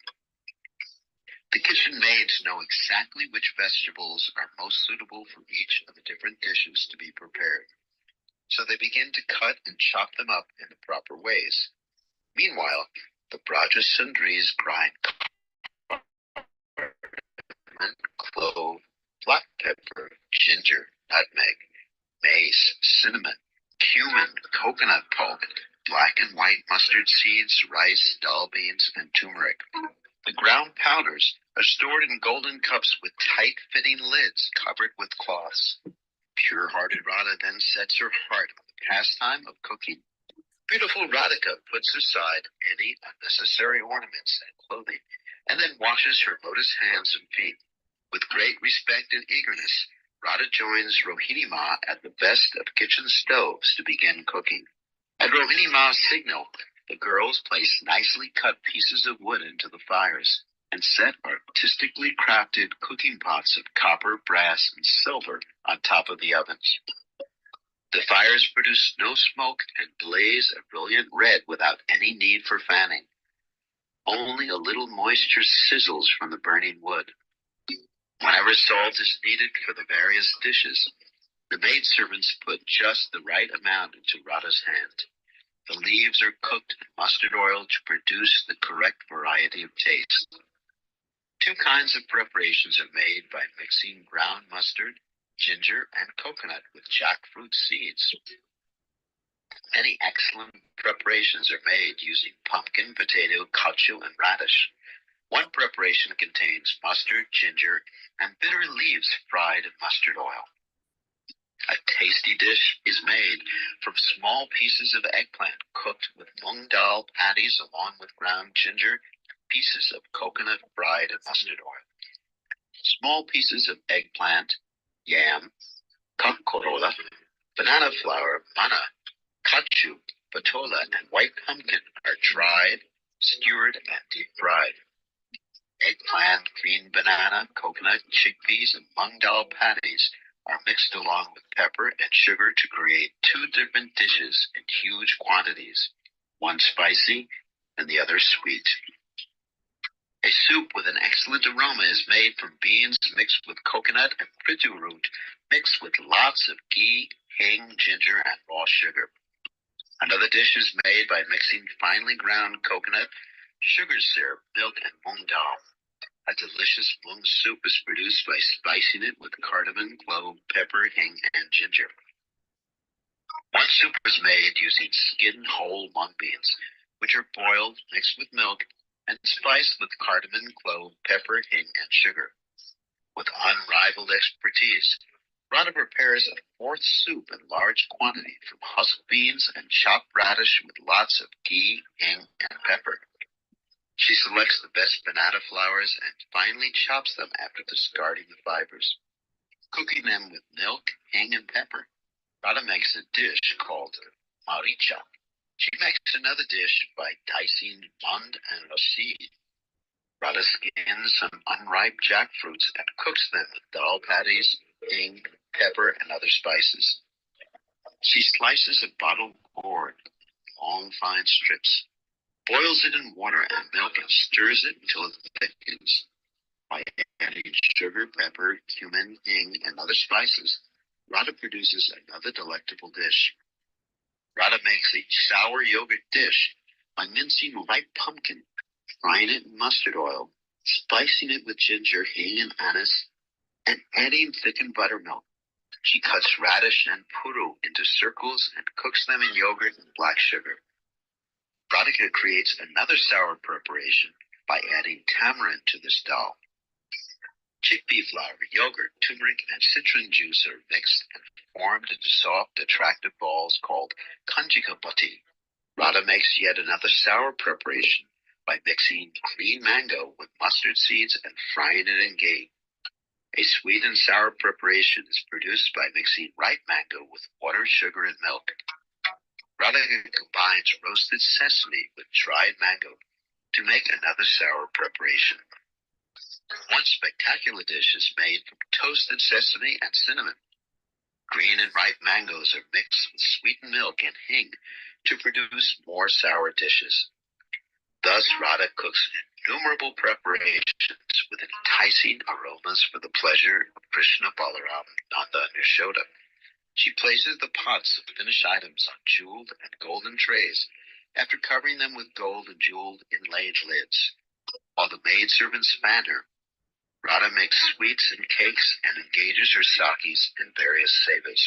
The kitchen maids know exactly which vegetables are most suitable for each of the different dishes to be prepared, so they begin to cut and chop them up in the proper ways. Meanwhile, the Braja Sundris grind cardamom, clove, black pepper, ginger, nutmeg, mace, cinnamon, cumin, coconut pulp, black and white mustard seeds, rice, dal beans, and turmeric. The ground powders are stored in golden cups with tight-fitting lids covered with cloths. Pure-hearted Radha then sets her heart on the pastime of cooking. Beautiful Radhika puts aside any unnecessary ornaments and clothing, and then washes her lotus hands and feet. With great respect and eagerness, Radha joins Rohini Ma at the best of kitchen stoves to begin cooking. At Rohini Ma's signal, the girls place nicely cut pieces of wood into the fires and set artistically crafted cooking pots of copper, brass, and silver on top of the ovens. The fires produce no smoke and blaze a brilliant red without any need for fanning. Only a little moisture sizzles from the burning wood. Whenever salt is needed for the various dishes, the maidservants put just the right amount into Radha's hand. The leaves are cooked in mustard oil to produce the correct variety of taste. Two kinds of preparations are made by mixing ground mustard, ginger, and coconut with jackfruit seeds. Many excellent preparations are made using pumpkin, potato, kachu, and radish. One preparation contains mustard, ginger, and bitter leaves fried in mustard oil. A tasty dish is made from small pieces of eggplant cooked with mung dal patties along with ground ginger, pieces of coconut fried in mustard oil. Small pieces of eggplant, yam, kakkorola, banana flour, manna, kachu, patola, and white pumpkin are dried, skewered, and deep fried. Eggplant, green banana, coconut, chickpeas, and mung dal patties are mixed along with pepper and sugar to create two different dishes in huge quantities, one spicy and the other sweet. A soup with an excellent aroma is made from beans mixed with coconut and prithu root, mixed with lots of ghee, hing, ginger, and raw sugar. Another dish is made by mixing finely ground coconut, sugar syrup, milk, and mung dal. A delicious mung soup is produced by spicing it with cardamom, clove, pepper, hing, and ginger. One soup is made using skinned whole mung beans, which are boiled, mixed with milk, and spiced with cardamom, clove, pepper, hing, and sugar. With unrivaled expertise, Radha prepares a fourth soup in large quantity from husk beans and chopped radish with lots of ghee, hing, and pepper. She selects the best banana flowers and finely chops them after discarding the fibers. Cooking them with milk, hing, and pepper, Radha makes a dish called Mauritius. She makes another dish by dicing mund and raseed. Radha skins some unripe jackfruits and cooks them with dal patties, hing, pepper, and other spices. She slices a bottle gourd in long fine strips, boils it in water and milk, and stirs it until it thickens. By adding sugar, pepper, cumin, hing, and other spices, Radha produces another delectable dish. Radha makes a sour yogurt dish by mincing ripe pumpkin, frying it in mustard oil, spicing it with ginger, hing, and anise, and adding thickened buttermilk. She cuts radish and puru into circles and cooks them in yogurt and black sugar. Radhika creates another sour preparation by adding tamarind to this dal. Chickpea flour, yogurt, turmeric, and citron juice are mixed and formed into soft, attractive balls called kanjika bati. Radha makes yet another sour preparation by mixing green mango with mustard seeds and frying it in ghee. A sweet and sour preparation is produced by mixing ripe mango with water, sugar, and milk. Radha combines roasted sesame with dried mango to make another sour preparation. One spectacular dish is made from toasted sesame and cinnamon. Green and ripe mangoes are mixed with sweetened milk and hing to produce more sour dishes. Thus, Radha cooks innumerable preparations with enticing aromas for the pleasure of Krishna, Balaram, Nanda, and Yashoda. She places the pots of finished items on jeweled and golden trays after covering them with gold and jeweled inlaid lids. While the maidservants fan her, Radha makes sweets and cakes and engages her sakis in various sevas.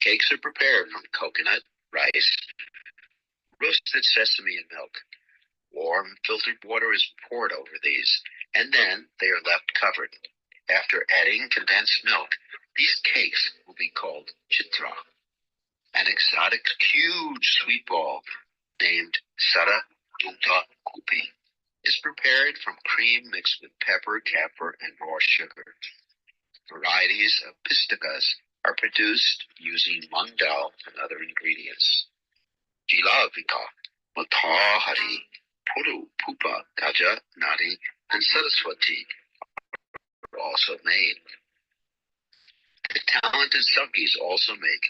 Cakes are prepared from coconut, rice, roasted sesame, and milk. Warm, filtered water is poured over these, and then they are left covered. After adding condensed milk, these cakes will be called chitra. An exotic, huge sweet ball named Sada Dukta Kupi is prepared from cream mixed with pepper, camphor, and raw sugar. Varieties of pistakas are produced using mung dal and other ingredients. Jilavika, Matahari, Puru, Pupa, Gaja, Nadi, and Saraswati are also made. The talented Sakis also make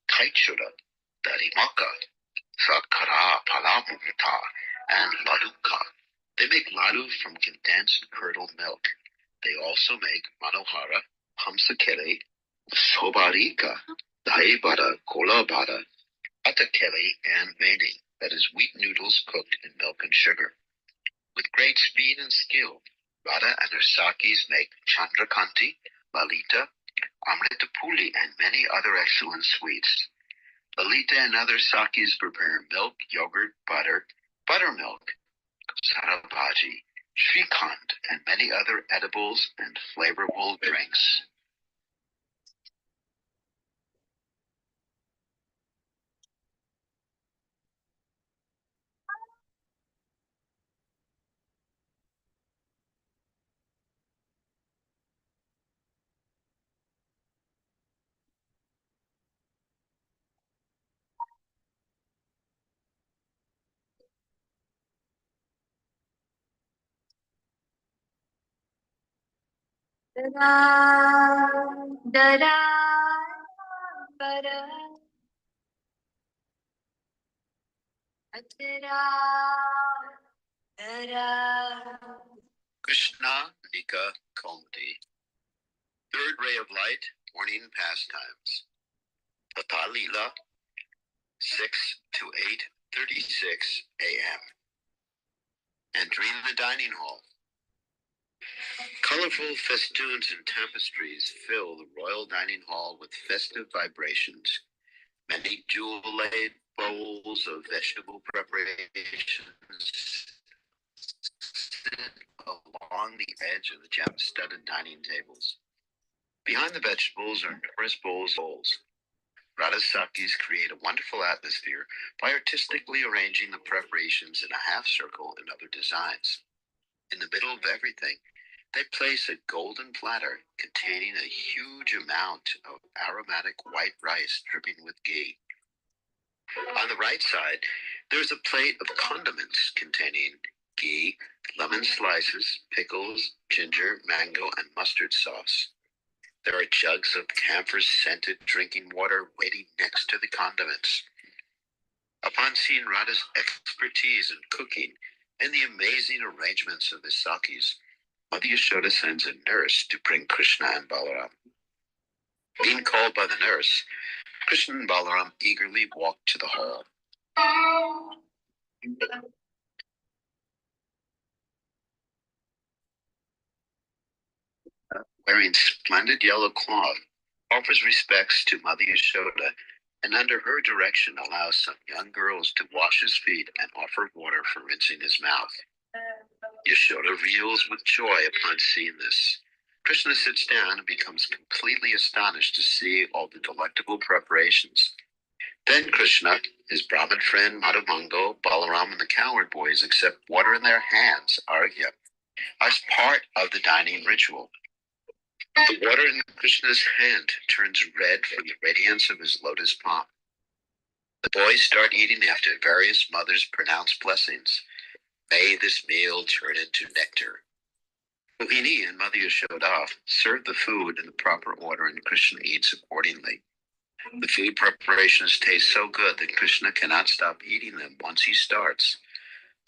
Kaichura, Darimaka, Sakara, Palamumita, and Laduka. They make ladu from condensed curdled milk. They also make Manohara, Hamsakeli, Sobarika, Daibara, Kolabara, Atakeli, and Mani, that is wheat noodles cooked in milk and sugar. With great speed and skill, Radha and her Sakis make Chandrakanti, Lalita, Amritapuli, and many other excellent sweets. Lalita and other Sakis prepare milk, yogurt, butter, buttermilk, Sarabhaji, Srikhand, and many other edibles and flavorful drinks. Dhira Damodara Krishna Nika Komati. Third ray of light, morning pastimes. Tata Lila, 6 to 8:36 a.m. Entering the dining hall. Colorful festoons and tapestries fill the royal dining hall with festive vibrations. Many jewel-laid bowls of vegetable preparations sit along the edge of the gem-studded dining tables. Behind the vegetables are numerous bowls. Radhasakis create a wonderful atmosphere by artistically arranging the preparations in a half circle and other designs. In the middle of everything, they place a golden platter containing a huge amount of aromatic white rice dripping with ghee. On the right side, there's a plate of condiments containing ghee, lemon slices, pickles, ginger, mango, and mustard sauce. There are jugs of camphor-scented drinking water waiting next to the condiments. Upon seeing Radha's expertise in cooking and the amazing arrangements of the sakis, Mother Yashoda sends a nurse to bring Krishna and Balaram. Being called by the nurse, Krishna and Balaram eagerly walk to the hall. Wearing splendid yellow cloth, offers respects to Mother Yashoda, and under her direction allows some young girls to wash his feet and offer water for rinsing his mouth. Yashoda reels with joy upon seeing this. Krishna sits down and becomes completely astonished to see all the delectable preparations. Then Krishna, his Brahmin friend Madhumango, Balaram, and the cowherd boys accept water in their hands, arghya, as part of the dining ritual. The water in Krishna's hand turns red from the radiance of his lotus palm. The boys start eating after various mothers pronounce blessings. May this meal turn into nectar. Rohini and Mother Yashoda serve the food in the proper order, and Krishna eats accordingly. The food preparations taste so good that Krishna cannot stop eating them once he starts.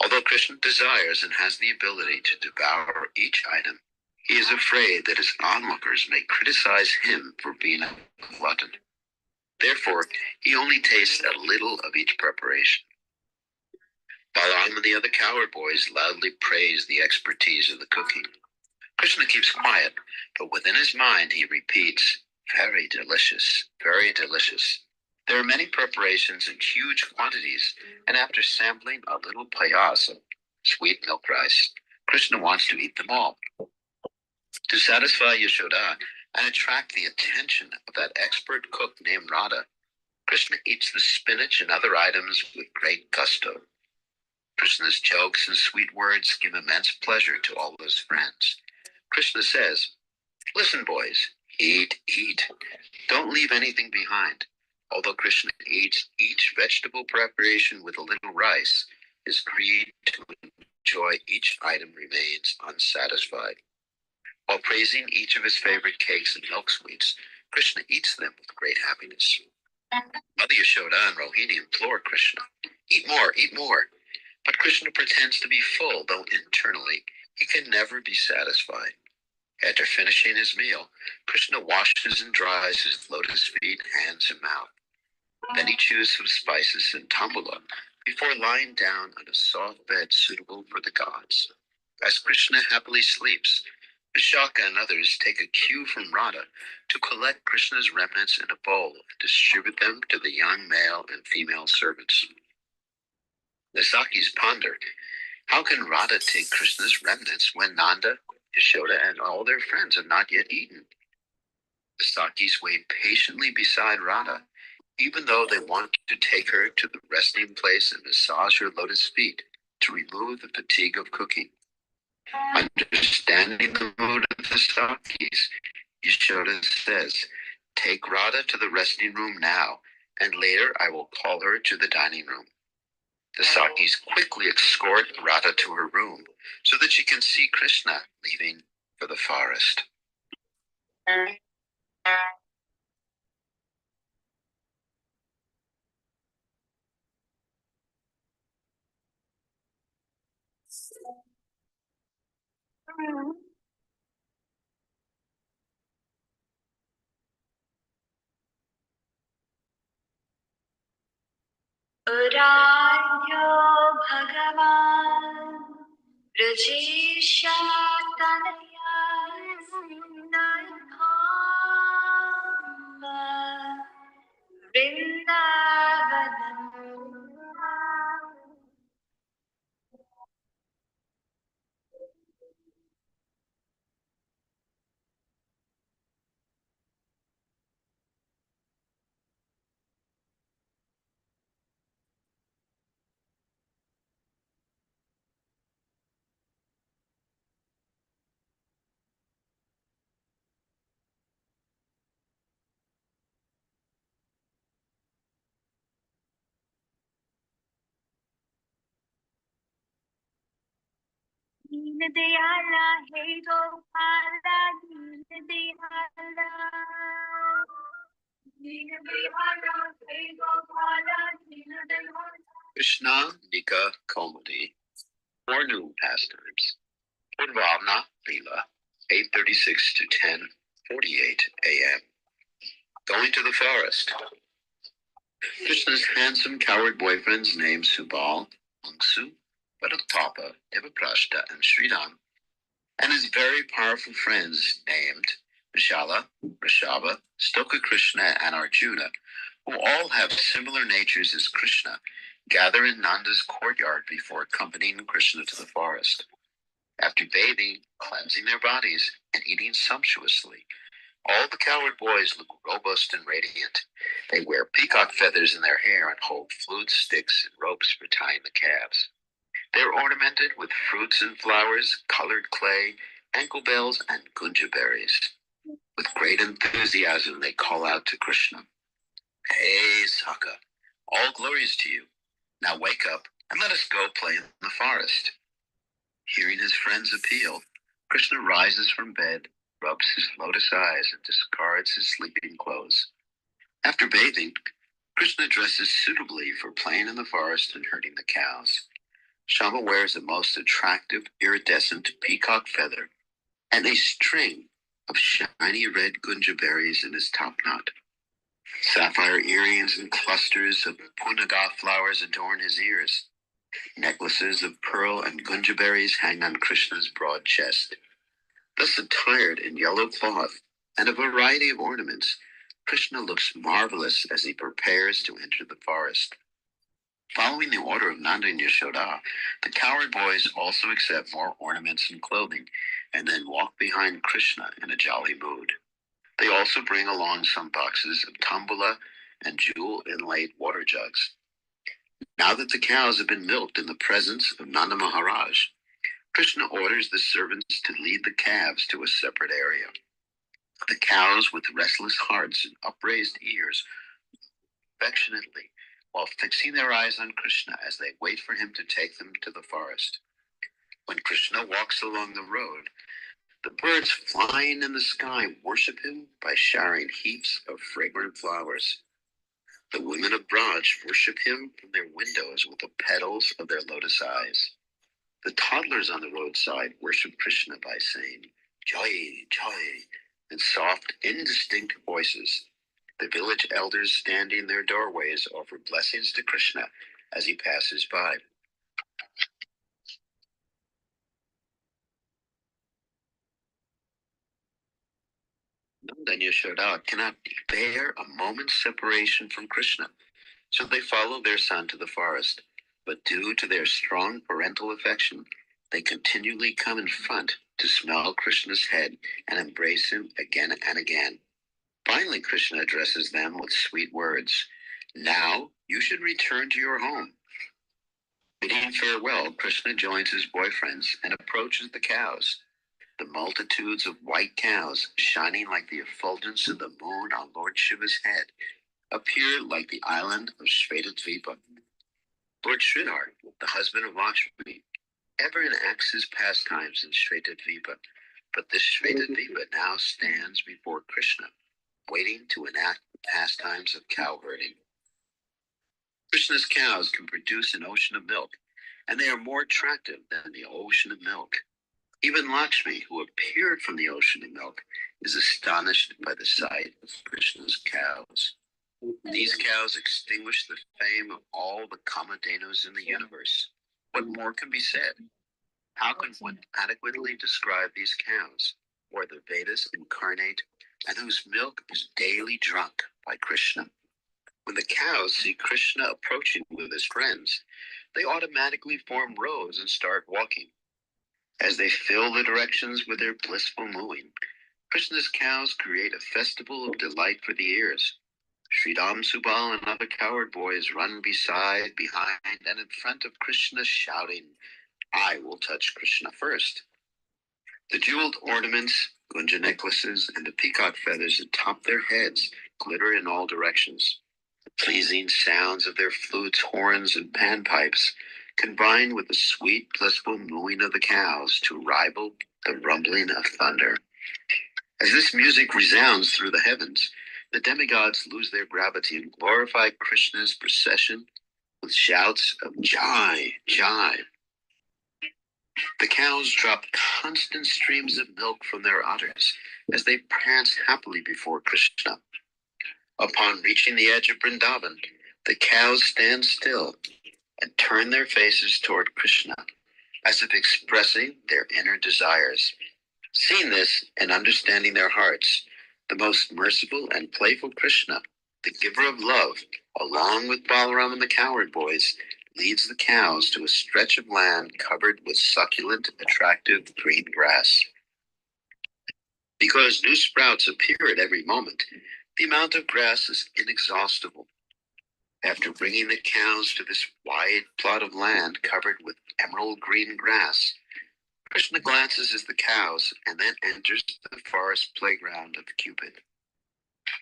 Although Krishna desires and has the ability to devour each item, he is afraid that his onlookers may criticize him for being a glutton. Therefore, he only tastes a little of each preparation. Balaram and the other cowherd boys loudly praise the expertise of the cooking. Krishna keeps quiet, but within his mind he repeats, "Very delicious, very delicious." There are many preparations in huge quantities, and after sampling a little payasa, sweet milk rice, Krishna wants to eat them all. To satisfy Yashoda and attract the attention of that expert cook named Radha, Krishna eats the spinach and other items with great gusto. Krishna's jokes and sweet words give immense pleasure to all his friends. Krishna says, "Listen, boys, eat, eat. Don't leave anything behind." Although Krishna eats each vegetable preparation with a little rice, his greed to enjoy each item remains unsatisfied. While praising each of his favorite cakes and milk sweets, Krishna eats them with great happiness. Mother Yashoda and Rohini implore Krishna, "Eat more, eat more." But Krishna pretends to be full, though internally he can never be satisfied. After finishing his meal, Krishna washes and dries his lotus feet, hands, and mouth. Then he chews some spices and tambula before lying down on a soft bed suitable for the gods. As Krishna happily sleeps, Vishaka and others take a cue from Radha to collect Krishna's remnants in a bowl and distribute them to the young male and female servants. The Sakis ponder, how can Radha take Krishna's remnants when Nanda, Yashoda, and all their friends have not yet eaten? The Sakis wait patiently beside Radha, even though they want to take her to the resting place and massage her lotus feet to remove the fatigue of cooking. Understanding the mood of the Sakis, Yashoda says, "Take Radha to the resting room now, and later I will call her to the dining room." The Sakis quickly escort Radha to her room so that she can see Krishna leaving for the forest. Uranyo Bhagavan Rajeshatanaya Narthama Vrindavanam. Deen Dayala, hey Gopala, Deen Dayala. Deen Dayala, hey Gopala, Deen Dayala. Krishna Nika Komati. 4 new pastimes. Purvamna Leela, 8:36 to 10:48 a.m. Going to the forest. Krishna's handsome coward boyfriends named Subal, Angsu, Bharatapa, Devaprashta, and Sridham, and his very powerful friends named Vishala, Rishabha, Stoka Krishna, and Arjuna, who all have similar natures as Krishna, gather in Nanda's courtyard before accompanying Krishna to the forest. After bathing, cleansing their bodies, and eating sumptuously, all the coward boys look robust and radiant. They wear peacock feathers in their hair and hold flutes, sticks, and ropes for tying the calves. They're ornamented with fruits and flowers, colored clay, ankle bells, and gunja berries. With great enthusiasm, they call out to Krishna, "Hey, Saka, all glories to you. Now wake up and let us go play in the forest." Hearing his friend's appeal, Krishna rises from bed, rubs his lotus eyes, and discards his sleeping clothes. After bathing, Krishna dresses suitably for playing in the forest and herding the cows. Shama wears a most attractive iridescent peacock feather and a string of shiny red gunja berries in his top knot. Sapphire earrings and clusters of punaga flowers adorn his ears. Necklaces of pearl and gunja berries hang on Krishna's broad chest. Thus attired in yellow cloth and a variety of ornaments, Krishna looks marvelous as he prepares to enter the forest. Following the order of Nanda and Yashoda, the coward boys also accept more ornaments and clothing, and then walk behind Krishna in a jolly mood. They also bring along some boxes of tambula and jewel-inlaid water jugs. Now that the cows have been milked in the presence of Nanda Maharaj, Krishna orders the servants to lead the calves to a separate area. The cows, with restless hearts and upraised ears, affectionately, while fixing their eyes on Krishna as they wait for him to take them to the forest. When Krishna walks along the road, the birds flying in the sky worship him by showering heaps of fragrant flowers. The women of Braj worship him from their windows with the petals of their lotus eyes. The toddlers on the roadside worship Krishna by saying, "Joy, joy," in soft, indistinct voices. The village elders standing in their doorways offer blessings to Krishna as he passes by. Nanda and Yashoda cannot bear a moment's separation from Krishna, so they follow their son to the forest. But due to their strong parental affection, they continually come in front to smell Krishna's head and embrace him again and again. Finally, Krishna addresses them with sweet words. "Now you should return to your home." Bidding farewell, Krishna joins his boyfriends and approaches the cows. The multitudes of white cows, shining like the effulgence of the moon on Lord Shiva's head, appear like the island of Shvetadvipa. Lord Sridhar, the husband of Lakshmi, ever enacts his pastimes in Shvetadvipa, But this Shvetadvipa now stands before Krishna, waiting to enact pastimes of cow herding. Krishna's cows can produce an ocean of milk, and they are more attractive than the ocean of milk. Even Lakshmi, who appeared from the ocean of milk, is astonished by the sight of Krishna's cows. These cows extinguish the fame of all the Kamadhenus in the universe. What more can be said? How can one adequately describe these cows, who are the Vedas incarnate, and whose milk is daily drunk by Krishna? When the cows see Krishna approaching with his friends, they automatically form rows and start walking. As they fill the directions with their blissful mooing, Krishna's cows create a festival of delight for the ears. Sridham Subal and other cowherd boys run beside, behind, and in front of Krishna, shouting, "I will touch Krishna first." The jeweled ornaments, gunja necklaces, and the peacock feathers atop their heads glitter in all directions. The pleasing sounds of their flutes, horns, and panpipes combine with the sweet, blissful mooing of the cows to rival the rumbling of thunder. As this music resounds through the heavens, the demigods lose their gravity and glorify Krishna's procession with shouts of Jai, Jai. The cows drop constant streams of milk from their udders as they prance happily before Krishna. Upon reaching the edge of Vrindavan, the cows stand still and turn their faces toward Krishna, as if expressing their inner desires. Seeing this and understanding their hearts, the most merciful and playful Krishna, the giver of love, along with Balaram and the cowherd boys, leads the cows to a stretch of land covered with succulent, attractive green grass. Because new sprouts appear at every moment, the amount of grass is inexhaustible. After bringing the cows to this wide plot of land covered with emerald green grass, Krishna glances at the cows and then enters the forest playground of Cupid.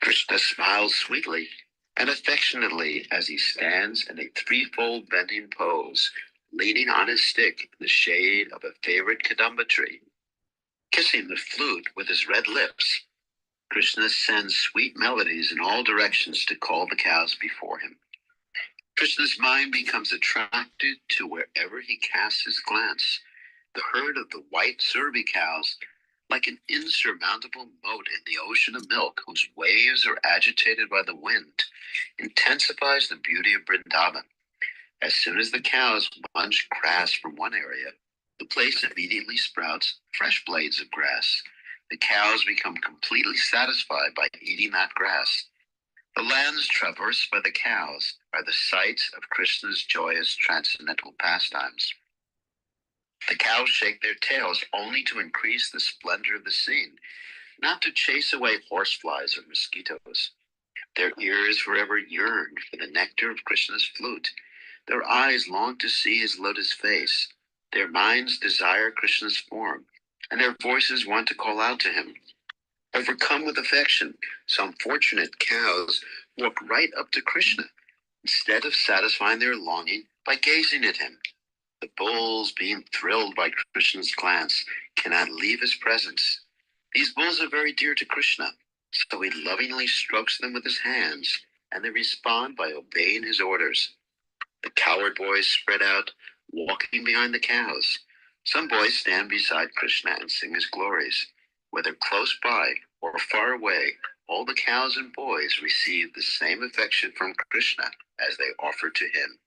Krishna smiles sweetly and affectionately as he stands in a threefold bending pose, leaning on his stick in the shade of a favorite kadamba tree. Kissing the flute with his red lips, Krishna sends sweet melodies in all directions to call the cows before him. Krishna's mind becomes attracted to wherever he casts his glance. The herd of the white Surabhi cows, like an insurmountable moat in the ocean of milk whose waves are agitated by the wind, intensifies the beauty of Vrindavan. As soon as the cows munch grass from one area, the place immediately sprouts fresh blades of grass. The cows become completely satisfied by eating that grass. The lands traversed by the cows are the sites of Krishna's joyous transcendental pastimes. The cows shake their tails only to increase the splendor of the scene, not to chase away horseflies or mosquitoes. Their ears forever yearn for the nectar of Krishna's flute. Their eyes long to see his lotus face. Their minds desire Krishna's form, and their voices want to call out to him. Overcome with affection, some fortunate cows walk right up to Krishna, instead of satisfying their longing by gazing at him. The bulls, being thrilled by Krishna's glance, cannot leave his presence. These bulls are very dear to Krishna, so he lovingly strokes them with his hands, and they respond by obeying his orders. The cowherd boys spread out, walking behind the cows. Some boys stand beside Krishna and sing his glories. Whether close by or far away, all the cows and boys receive the same affection from Krishna as they offer to him.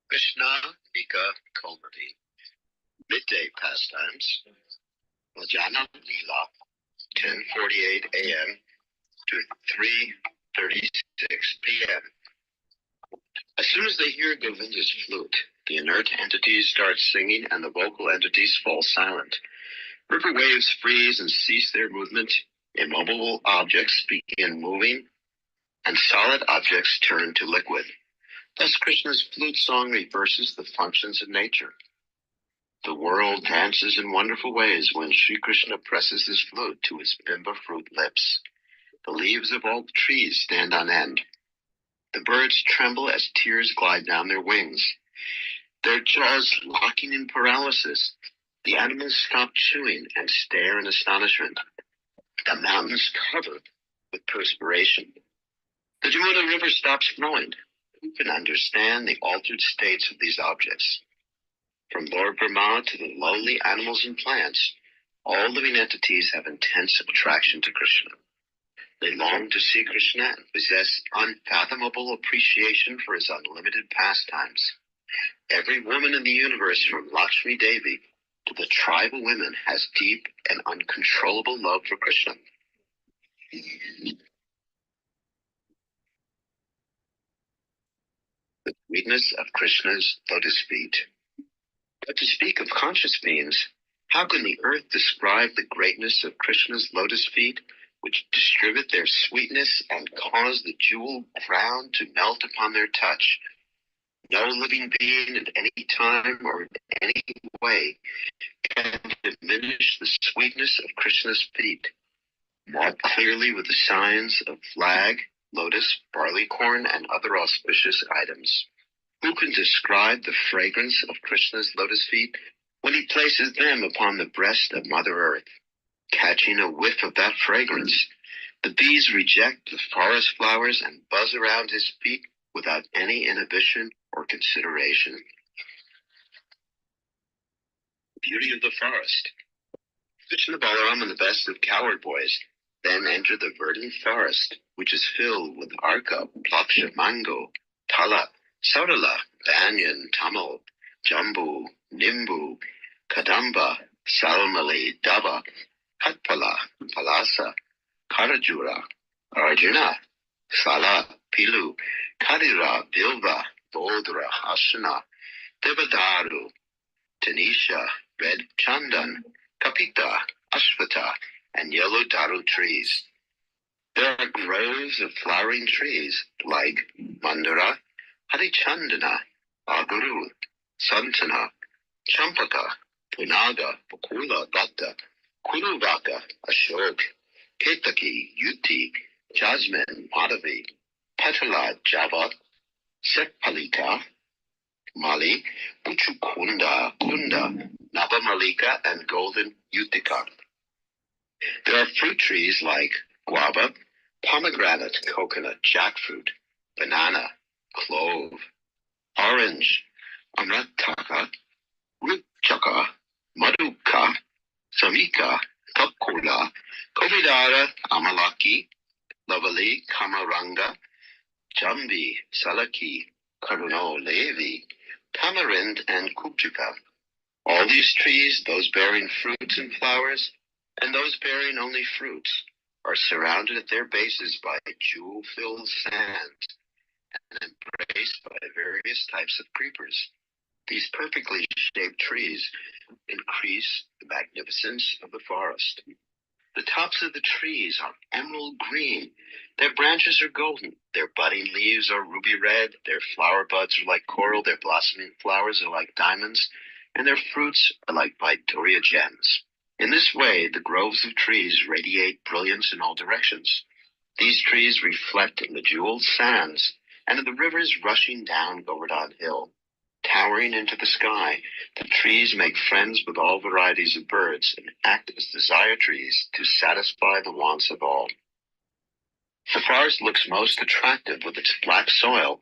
Krishna Nika Komati. Midday pastimes. Vajana Lila, 10:48 a.m. to 3:36 p.m. As soon as they hear Govinda's flute, the inert entities start singing and the vocal entities fall silent. River waves freeze and cease their movement. Immobile objects begin moving, and solid objects turn to liquid. Thus Krishna's flute song reverses the functions of nature. The world dances in wonderful ways when Sri Krishna presses his flute to his bimba fruit lips. The leaves of all the trees stand on end. The birds tremble as tears glide down their wings, their jaws locking in paralysis. The animals stop chewing and stare in astonishment. The mountains cover with perspiration. The Jamuna River stops flowing. Who can understand the altered states of these objects? From Lord Brahma to the lowly animals and plants, all living entities have intense attraction to Krishna. They long to see Krishna and possess unfathomable appreciation for his unlimited pastimes. Every woman in the universe, from Lakshmi Devi to the tribal women, has deep and uncontrollable love for Krishna. The sweetness of Krishna's lotus feet. But to speak of conscious beings, how can the earth describe the greatness of Krishna's lotus feet, which distribute their sweetness and cause the jeweled ground to melt upon their touch? No living being at any time or in any way can diminish the sweetness of Krishna's feet. More clearly with the signs of flag, lotus, barley corn, and other auspicious items. Who can describe the fragrance of Krishna's lotus feet when he places them upon the breast of Mother Earth? Catching a whiff of that fragrance, the bees reject the forest flowers and buzz around his feet without any inhibition or consideration. Beauty of the forest. Krishna, Balaram, and the best of coward boys then enter the verdant forest, which is filled with arka, plaksha, mango, tala, saurala, banyan, tamal, jambu, nimbu, kadamba, salmali, daba, katpala, palasa, karajura, arjuna, sala, pilu, kadira, bilva, bodra, ashana, devadaru, tanisha, red chandan, kapita, ashvata, and yellow daru trees. There are groves of flowering trees like mandara, harichandana, aguru, santana, champaka, punaga, bakula, datta, kuruvaka, ashok, ketaki, yuti, jasmine, madhavi, petala, java, sekpalika, mali, uchukunda, kunda, navamalika, and golden utica. There are fruit trees like guava, pomegranate, coconut, jackfruit, banana, clove, orange, amrataka, rupchaka, maduka, samika, kapkula, kovidara, amalaki, lavali, kamaranga, jambi, salaki, karuno, levi, tamarind, and kubjuka. All these trees, those bearing fruits and flowers, and those bearing only fruits, are surrounded at their bases by jewel-filled sand and embraced by various types of creepers. These perfectly shaped trees increase the magnificence of the forest. The tops of the trees are emerald green. Their branches are golden. Their budding leaves are ruby red. Their flower buds are like coral. Their blossoming flowers are like diamonds. And their fruits are like Vaidurya gems. In this way, the groves of trees radiate brilliance in all directions. These trees reflect in the jeweled sands and in the rivers rushing down Govardhan Hill. Towering into the sky, the trees make friends with all varieties of birds and act as desire trees to satisfy the wants of all. The forest looks most attractive with its black soil,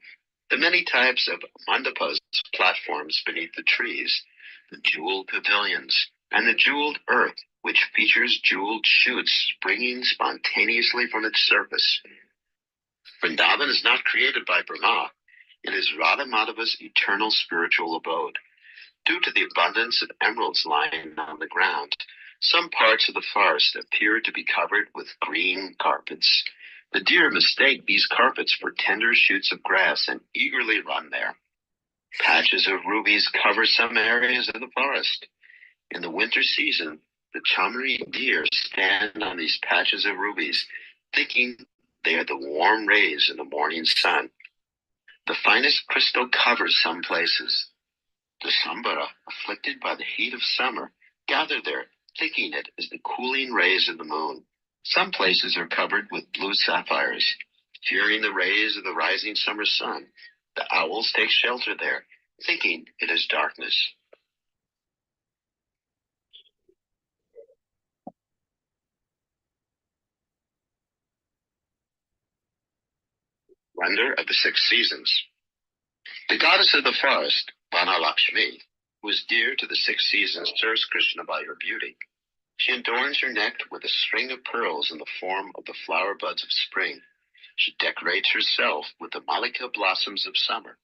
the many types of mandapas, platforms beneath the trees, the jeweled pavilions, and the jeweled earth, which features jeweled shoots springing spontaneously from its surface. Vrindavan is not created by Brahma. It is Radha Madhava's eternal spiritual abode. Due to the abundance of emeralds lying on the ground, some parts of the forest appear to be covered with green carpets. The deer mistake these carpets for tender shoots of grass and eagerly run there. Patches of rubies cover some areas of the forest. In the winter season, the Chamari deer stand on these patches of rubies, thinking they are the warm rays in the morning sun. The finest crystal covers some places. The Sambara, afflicted by the heat of summer, gather there, thinking it is the cooling rays of the moon. Some places are covered with blue sapphires. Fearing the rays of the rising summer sun, the owls take shelter there, thinking it is darkness. Wonder of the six seasons. The goddess of the forest, Vana Lakshmi, who is dear to the six seasons, serves Krishna by her beauty. She adorns her neck with a string of pearls in the form of the flower buds of spring. She decorates herself with the malika blossoms of summer.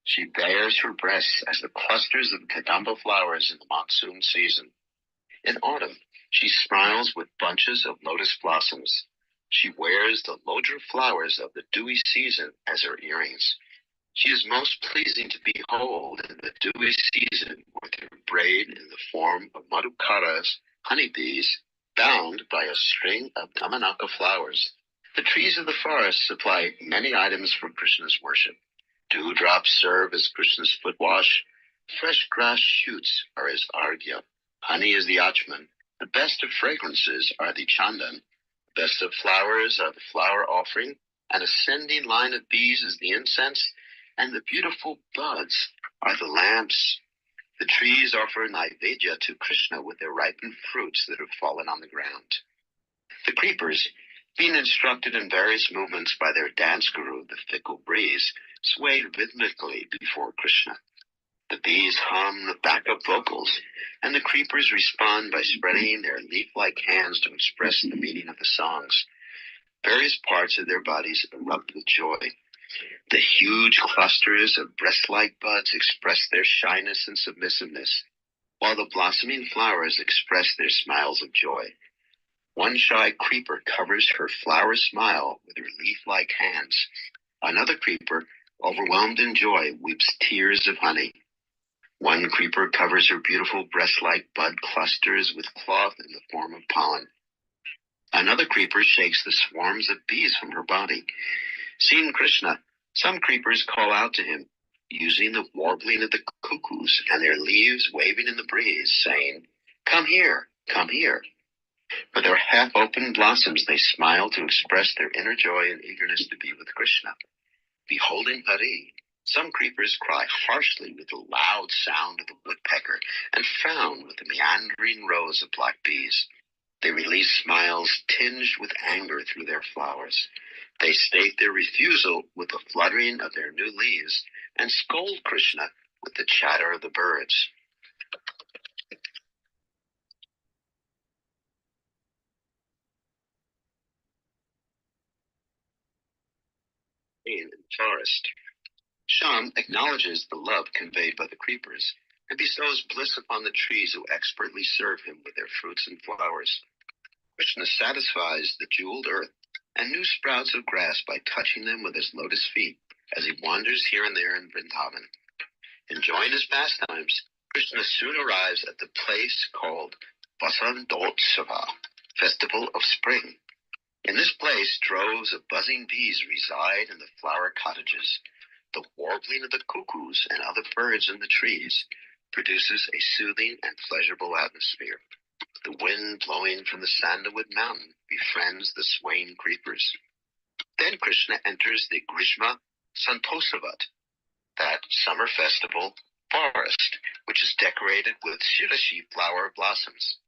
She bares her breasts as the clusters of kadamba flowers in the monsoon season. In autumn, she smiles with bunches of lotus blossoms. She wears the lodra flowers of the dewy season as her earrings. She is most pleasing to behold in the dewy season with her braid in the form of madhukaras, honeybees, bound by a string of damanaka flowers. The trees of the forest supply many items for Krishna's worship. Dewdrops serve as Krishna's foot wash. Fresh grass shoots are his arghya. Honey is the achman. The best of fragrances are the chandan. The best of flowers are the flower offering. An ascending line of bees is the incense. And the beautiful buds are the lamps. The trees offer naivedya to Krishna with their ripened fruits that have fallen on the ground. The creepers, being instructed in various movements by their dance guru, the fickle breeze, sway rhythmically before Krishna. The bees hum the backup vocals, and the creepers respond by spreading their leaf-like hands to express the meaning of the songs. Various parts of their bodies erupt with joy. The huge clusters of breast-like buds express their shyness and submissiveness, while the blossoming flowers express their smiles of joy. One shy creeper covers her flower smile with her leaf-like hands. Another creeper, overwhelmed in joy, weeps tears of honey. One creeper covers her beautiful breast-like bud clusters with cloth in the form of pollen. Another creeper shakes the swarms of bees from her body. Seeing Krishna, some creepers call out to him, using the warbling of the cuckoos and their leaves waving in the breeze, saying, "Come here, come here." For their half-open blossoms they smile to express their inner joy and eagerness to be with Krishna. Beholding Hari, some creepers cry harshly with the loud sound of the woodpecker and frown with the meandering rows of black bees. They release smiles tinged with anger through their flowers. They state their refusal with the fluttering of their new leaves and scold Krishna with the chatter of the birds. In the forest, Sham acknowledges the love conveyed by the creepers and bestows bliss upon the trees who expertly serve him with their fruits and flowers. Krishna satisfies the jeweled earth and new sprouts of grass by touching them with his lotus feet as he wanders here and there in Vrindavan. Enjoying his pastimes, Krishna soon arrives at the place called Vasantotsava, Festival of Spring. In this place, droves of buzzing bees reside in the flower cottages. The warbling of the cuckoos and other birds in the trees produces a soothing and pleasurable atmosphere. The wind blowing from the sandalwood mountain befriends the swaying creepers. Then Krishna enters the Grishma Santosavat, that summer festival forest, which is decorated with shirashi flower blossoms.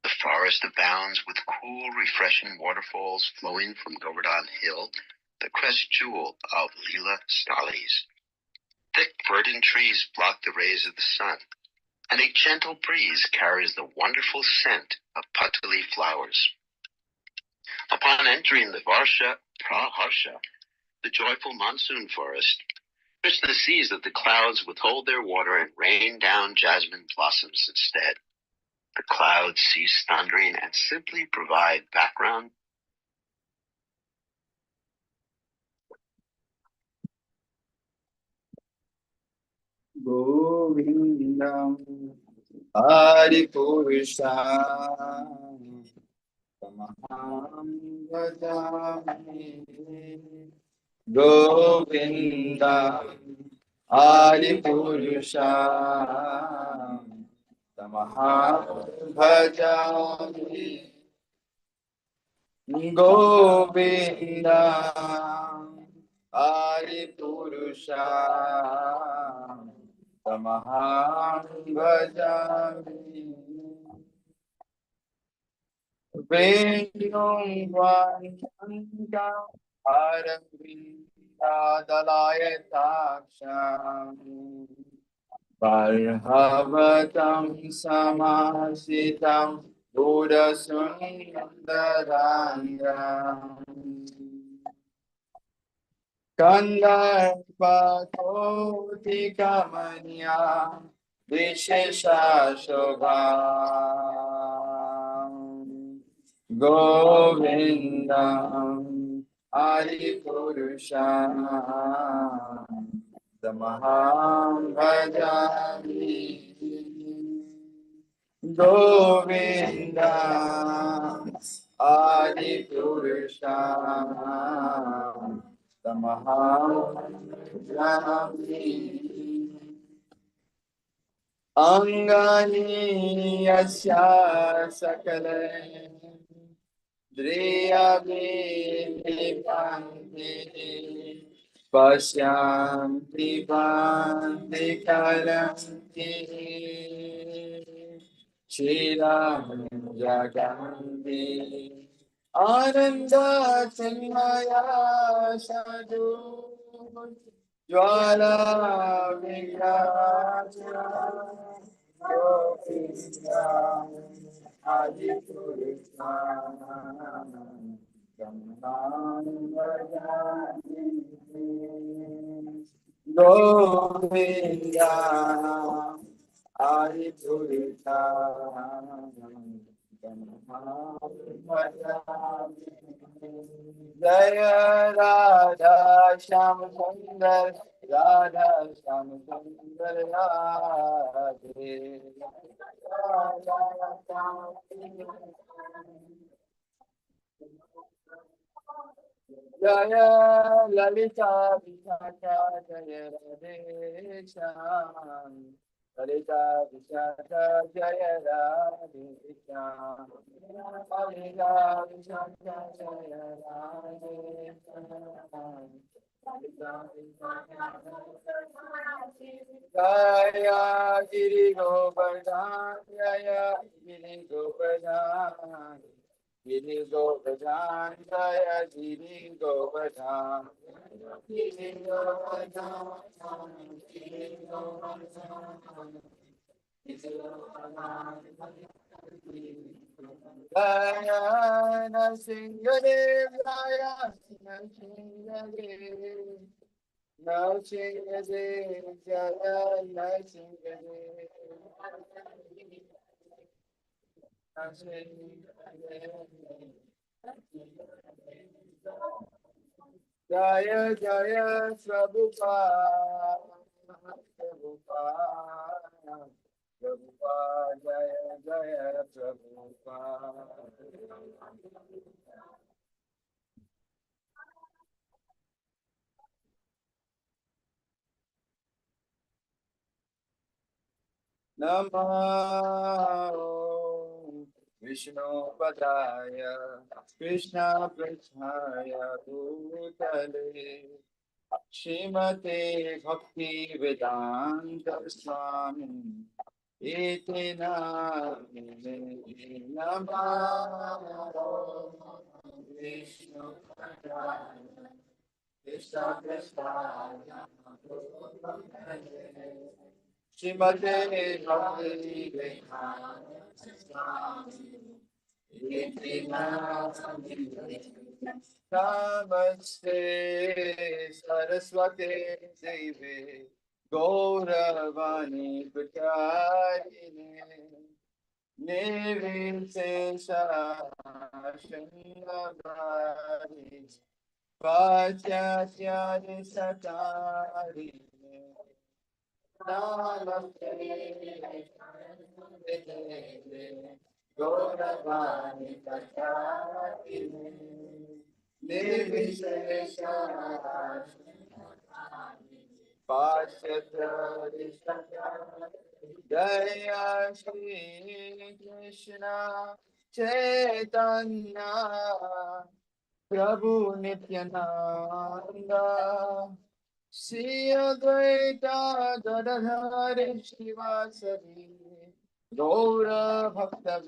The forest abounds with cool, refreshing waterfalls flowing from Govardhan Hill, the crest jewel of Leela Stalis. Thick verdant trees block the rays of the sun, and a gentle breeze carries the wonderful scent of patali flowers. Upon entering the Varsha Praharsha, the joyful monsoon forest, Krishna sees that the clouds withhold their water and rain down jasmine blossoms instead. The clouds cease thundering and simply provide background Govindam Hari Purusha Tamaham Bhajami Govindam Hari Purusha Tamaham Bhajami Govinda Adi Purusha Tamaham Bhajami Vedum Vanyanga Aravinda Dalaya Taksham Parhavatam Samasitam Buddha Sundarangam Kandarpakoti Kamanya Vishesha Shobham Govindam Adi Purusham Tamaham Bhajami Govinda Adi Purusha Tamaham Bhajami Angani Yasya Sakale Driya Bhipandi Pasyanti Bandi Kalanti Shiram Jaganti Ananda Chinmaya Sadhu Jwala Vigraja Govinda Adi Purusha Govinda Adi Purusha Jaya Radha Shyam Sundar Radha Shyam Sundar Radhe Jaya Lalita Vishaka Jaya Radhe Shyam Lalita Vishaka Jaya Radhe Shyam Lalita Vishaka Jaya Radhe Shyam Jaya Giri Govardhan Jaya Giri Govardhan Giri Govardhan Jaya Giri Govardhan Giri Govardhan Giri Govardhan Jaya Nrsimhadev Jaya Nrsimhadev Nrsimhadev Jaya Jaya Jaya Prabhupada Prabhupada Prabhupada Jaya Jaya Prabhupada Namo Vishnu Padaya Krishna Prasthaya Bhutale Shrimate Bhakti Vedanta Swami Iti Namine Namo Vishnu Padaya Krishna Prasthaya Bhutale Shrimate Bhakti Vedanta Swami Iti Namine Namaste Saraswate Deve Gauravani Pratayine Nirvishesha Shangavari Vachasyani Satarine Namaste Gauravani Pachayatine Nirvishesha Pasyatarishata Jaya Shri Krishna Chaitanya Prabhu Nityananda Shri Advaita Gadadhari Shivasari Gaura Bhakta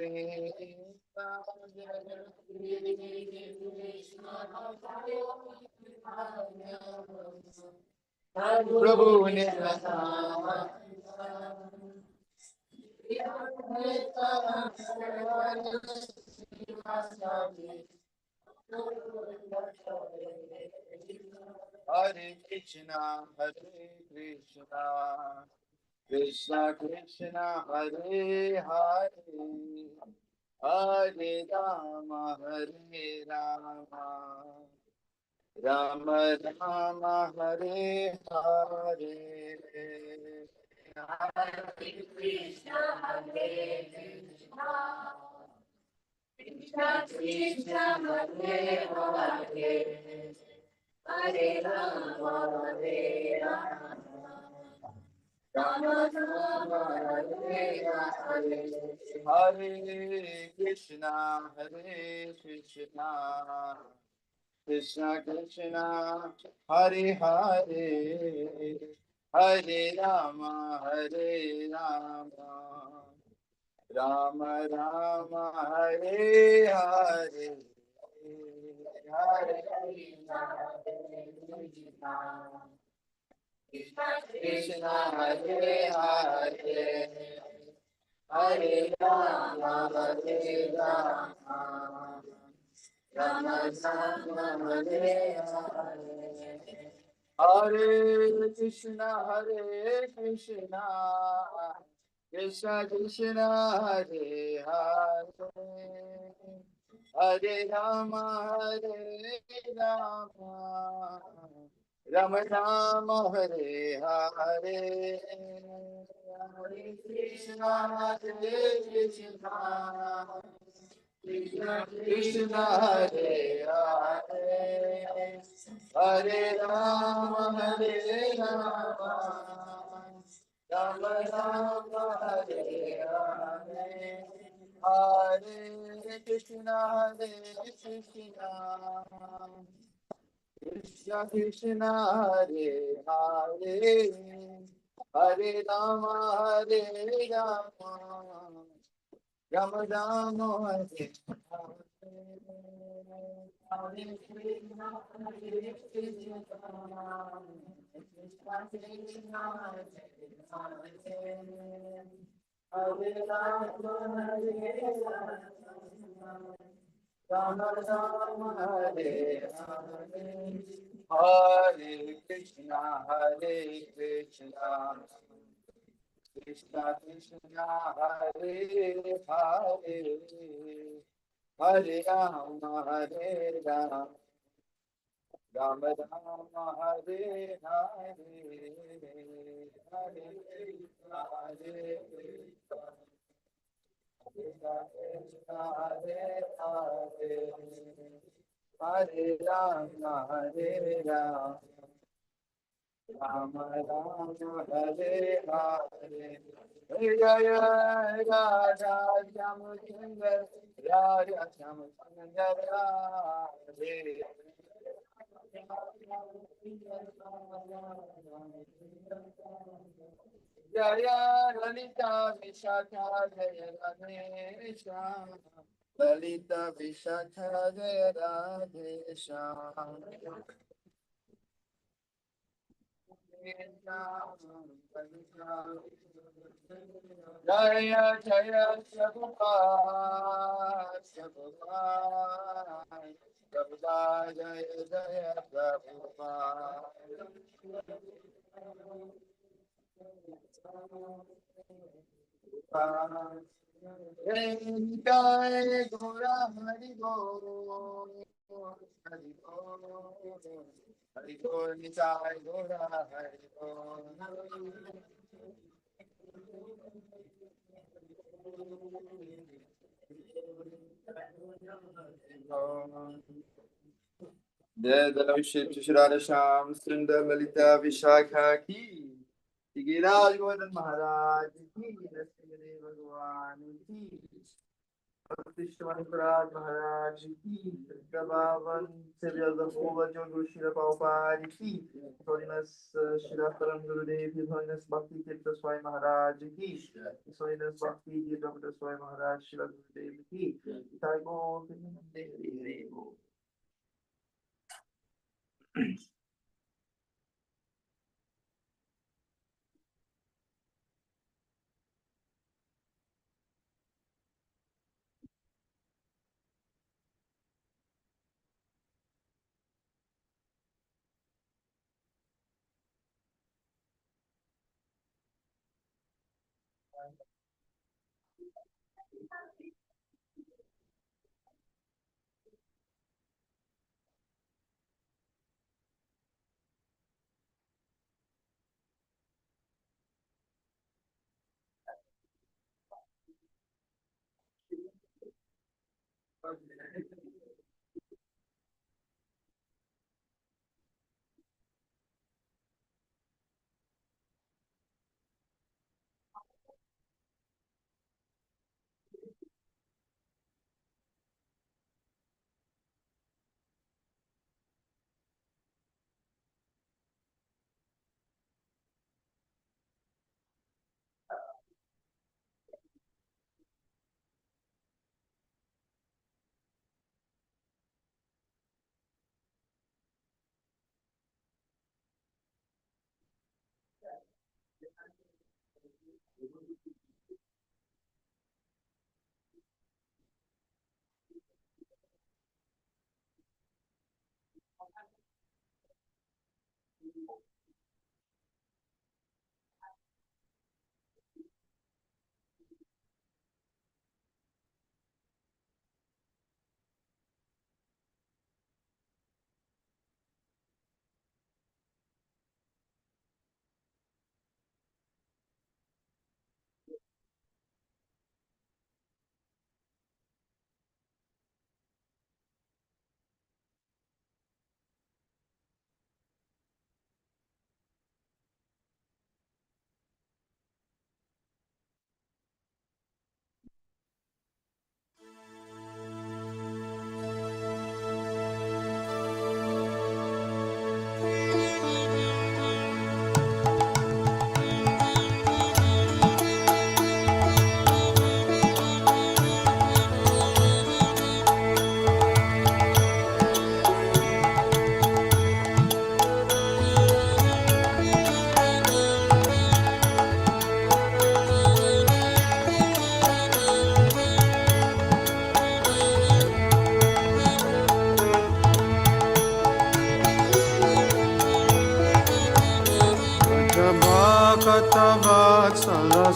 Prabhu Nityananda Hare Krishna, Hare Krishna, Krishna Krishna, Hare Hare, Hare Rama, Hare Rama, Rama Rama, Hare Hare. Hare Krishna, Hare Krishna, Krishna Krishna, Hare Hare, Hare Rama, Hare Rama, Rama Rama, Hare Hare. Hare Krishna, Hare Krishna, Krishna Krishna, Hare Hare, Hare Rama, Hare Rama, Rama Rama, Hare Hare. Hare Krishna, Hare Krishna, Krishna Krishna, Hare Hare, Hare Rama, Hare Rama, Rama Rama, Hare Hare. Hare Krishna, Hare Krishna, Krishna Krishna, Hare Hare, Hare Rama, Hare Rama, Rama Rama, Hare Hare. Hare Krishna, Hare Krishna, Krishna Krishna, Hare Hare, Hare Rama, Hare Rama, Rama Rama, Hare Hare. Hare Krishna, Hare Krishna, Krishna Krishna, Hare Hare, Hare Rama, Hare Rama, Rama Rama, Hare Hare. Krishna, Hare Krishna, Krishna Krishna, Hare Hare, Hare Rama, Hare Rama, Rama Rama, Hare Hare. Hare Krishna, Hare Krishna, Krishna Krishna, Hare Hare, Hare Rama, Hare Rama, Rama Rama, Hare Hare, Hare Krishna, Hare Krishna, Krishna Krishna, Hare Hare, Hare Rama, Hare Rama, Rama Rama, Hare Hare. Jaya Radha Shyamsundar, Radha Shyamsundar Radhe. Jaya Lalita Vishakha, Jaya Radhesha, Lalita Vishakha, Jaya Radhesha. Jaya Jaya Prabhupada, Prabhupada, Prabhupada, Jaya Jaya Prabhupada. Jai Gora Hari Bol, Hari Bol, Hari Bol, Jai Gora Hari Bol. जय जलविषेप श्री श्याम सुंदर ललिता विशाखा की गिरिराज गोवर्धन महाराज की नरसिंह भगवान की महाराज महाराज की प्रभावन से जो श्री प्रभुपाद की सोइनस श्री परम गुरुदेव सोइनस भक्ति तीर्थ स्वामी महाराज की सोइनस भक्ति धीर दामोदर स्वामी महाराज श्री गुरुदेव की जय गोविंद हरि हरि बोल।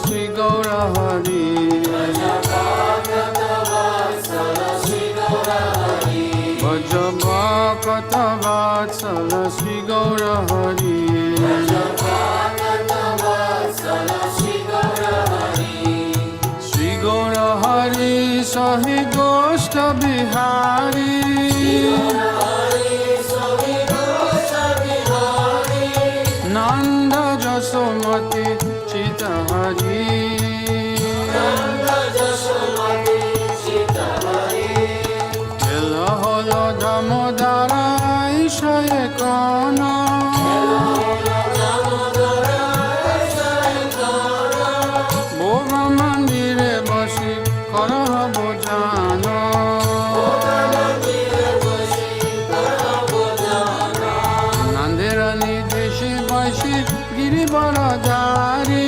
Shri Gaura Hari Vajabhakata Vatsala Shri Gaura Hari Shri Gaura Hari Sahi Goshta Bihari Nanda Jasomati Chitahari Ela Holo Damodara Ishaye Kana Bhova Mandire Bashi Karaha Bojana Nandera Nideshi Bashi Giri Baradari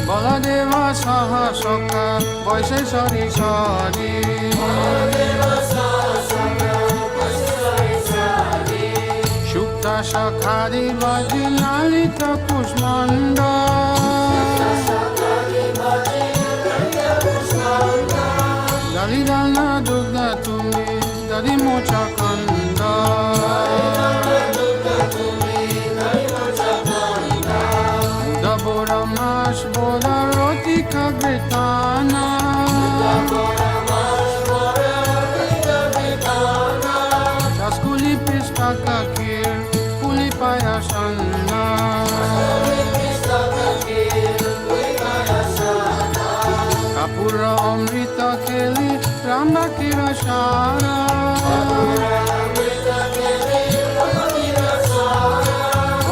Baladeva Saha Sokha Vaise Sari Sari Shukta Shakhadi Vaji Lalita Kushmanda Dalidana Dugda Tumi Dadi Mocha Kanda Udabura Mash Boda Roti kaya shanna Kapura amrita keli Ramba kira shara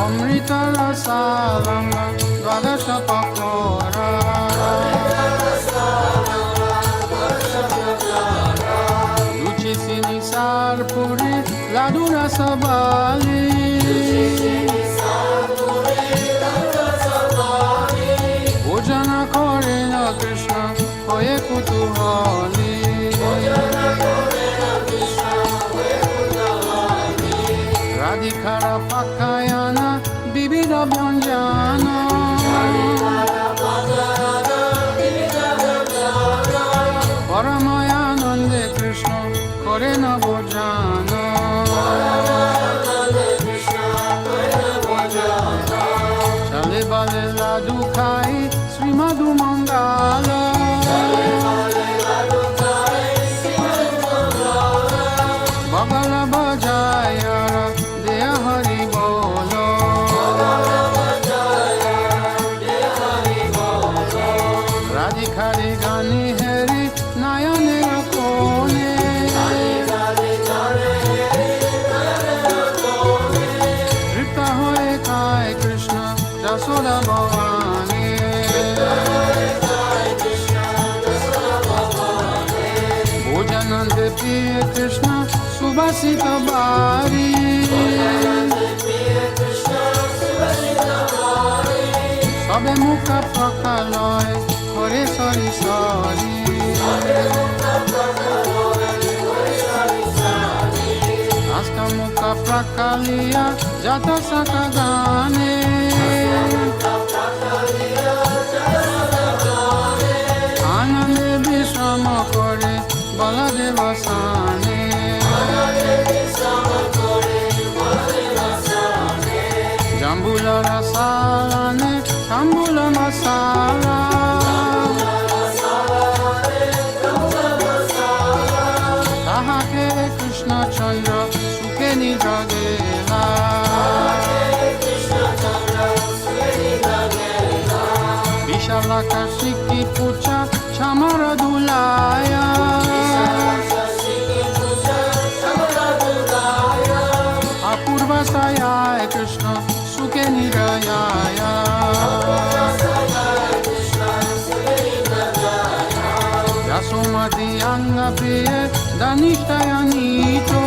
Amrita rasalanga Dvadasha pakora Luci sinisar puri Ladura sabali Bhojana kore na Krishna Hoye kutuhali Radhikara pakayana Bibida byanjana Paramayanande Krishna Kore na bhojana Chale bale ladu khai Sri Madhu Mangala Bagala bajaya Deya Hari Bolo Radhikari Gani Hari Nayane Rakone Ripta hoye kai Krishna Jasoda Bhavani Bhojanande Priya Krishna Subhasita Bari Sabe mukha prakaloy Hore sari sari Asta mukha prakaliya Jata sakagane Anande vishrama kore Baladeva sane Jambula rasalane Tambula masala Tahake Krishna Chandra Suke nijagela Vishalaka Shiki Pucha Chamara Dulaya Apurva Saya Krishna Suke nirayaya Yasomati Anga Priye Danishtaya Nito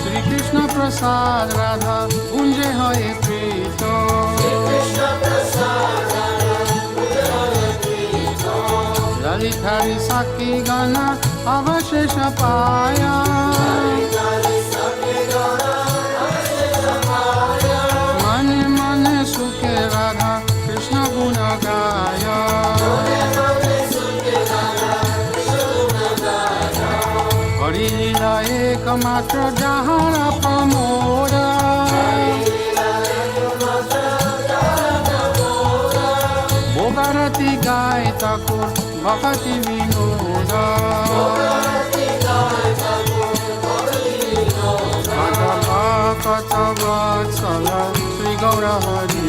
Sri Krishna Prasad Radha Unje Hoye Prito Lalitari Saki Gana Avashesha Paya Mane Mane Sukhe Radha Krishna Guna Gaya Hari Lila Ekamatra Jahara Pamoda Bhogarati Gai Thakur Bhakti Vinoda Bhakata Vatsala Sri Gaura Hari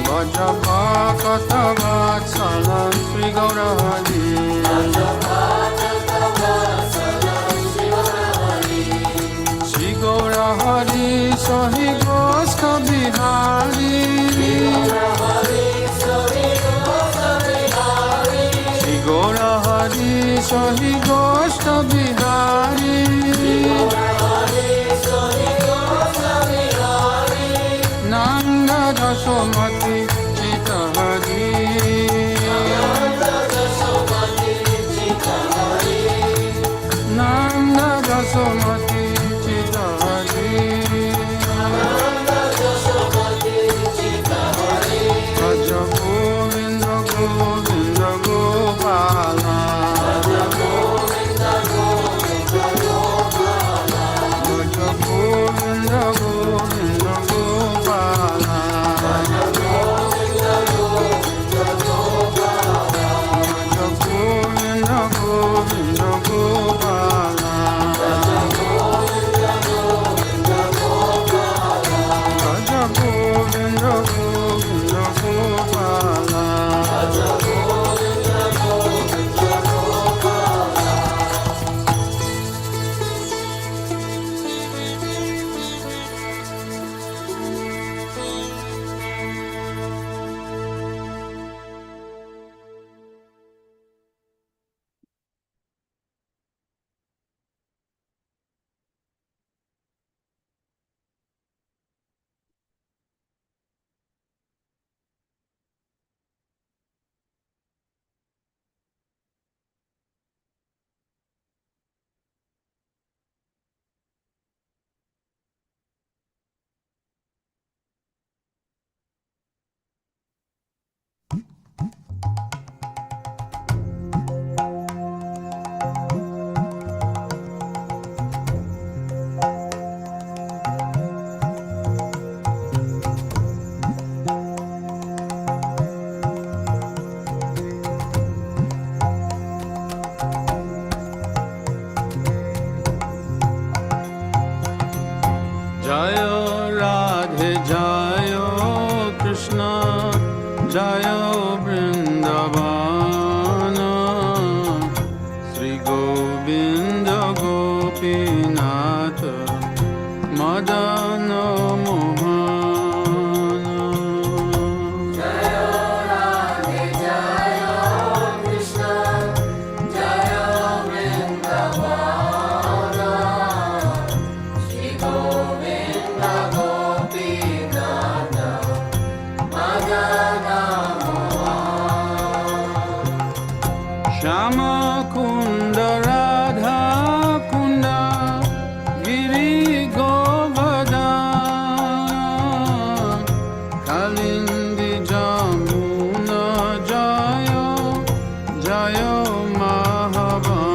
Bhaja Bhakata Vatsala Sri Gaura Hari Sri Gaura Hari Sahi Goska Bihari Sri Gaura Hari Sahi Goska Bihari Nanda Jasomati Chita Hari Nanda Jasomati Chita Hari Raja Govinda Govinda Gopala Raja Govinda Govinda Gopala Shama Kunda Radha Kunda Giri Govardhan Kalindi Jamuna Jayo Jayo Mahavan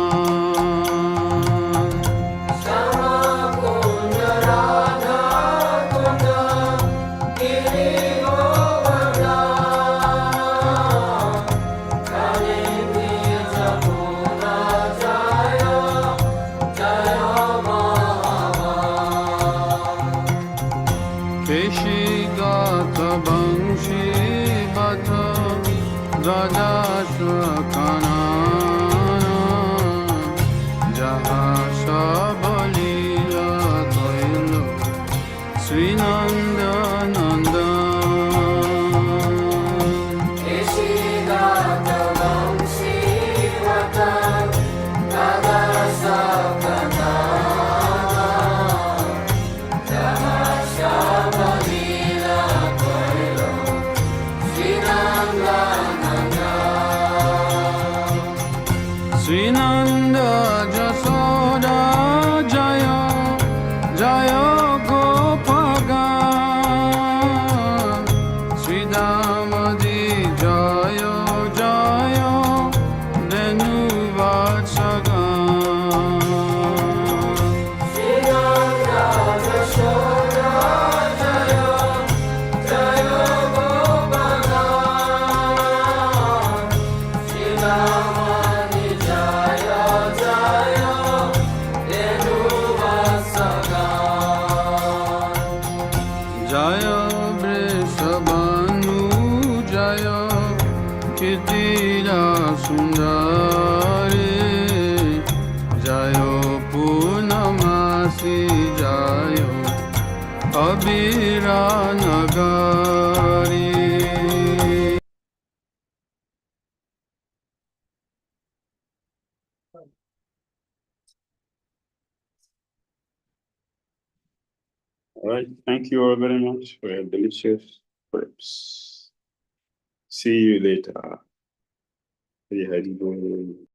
Keshigata Bangshi Bata Radasha Kanana Jahasha Balila Toilo Srinanda Nanda Srinanda Jasoda Jaya Jaya Gopaga Sridamadi Jaya Jaya Denu Vatsaga Jaya Vrishabhanu Jaya Kirtira Sundari Jayo Purnamasi Jayo Abhira Nagari All right, thank you all very much for your delicious crepes. See you later. Hari Hari Bol.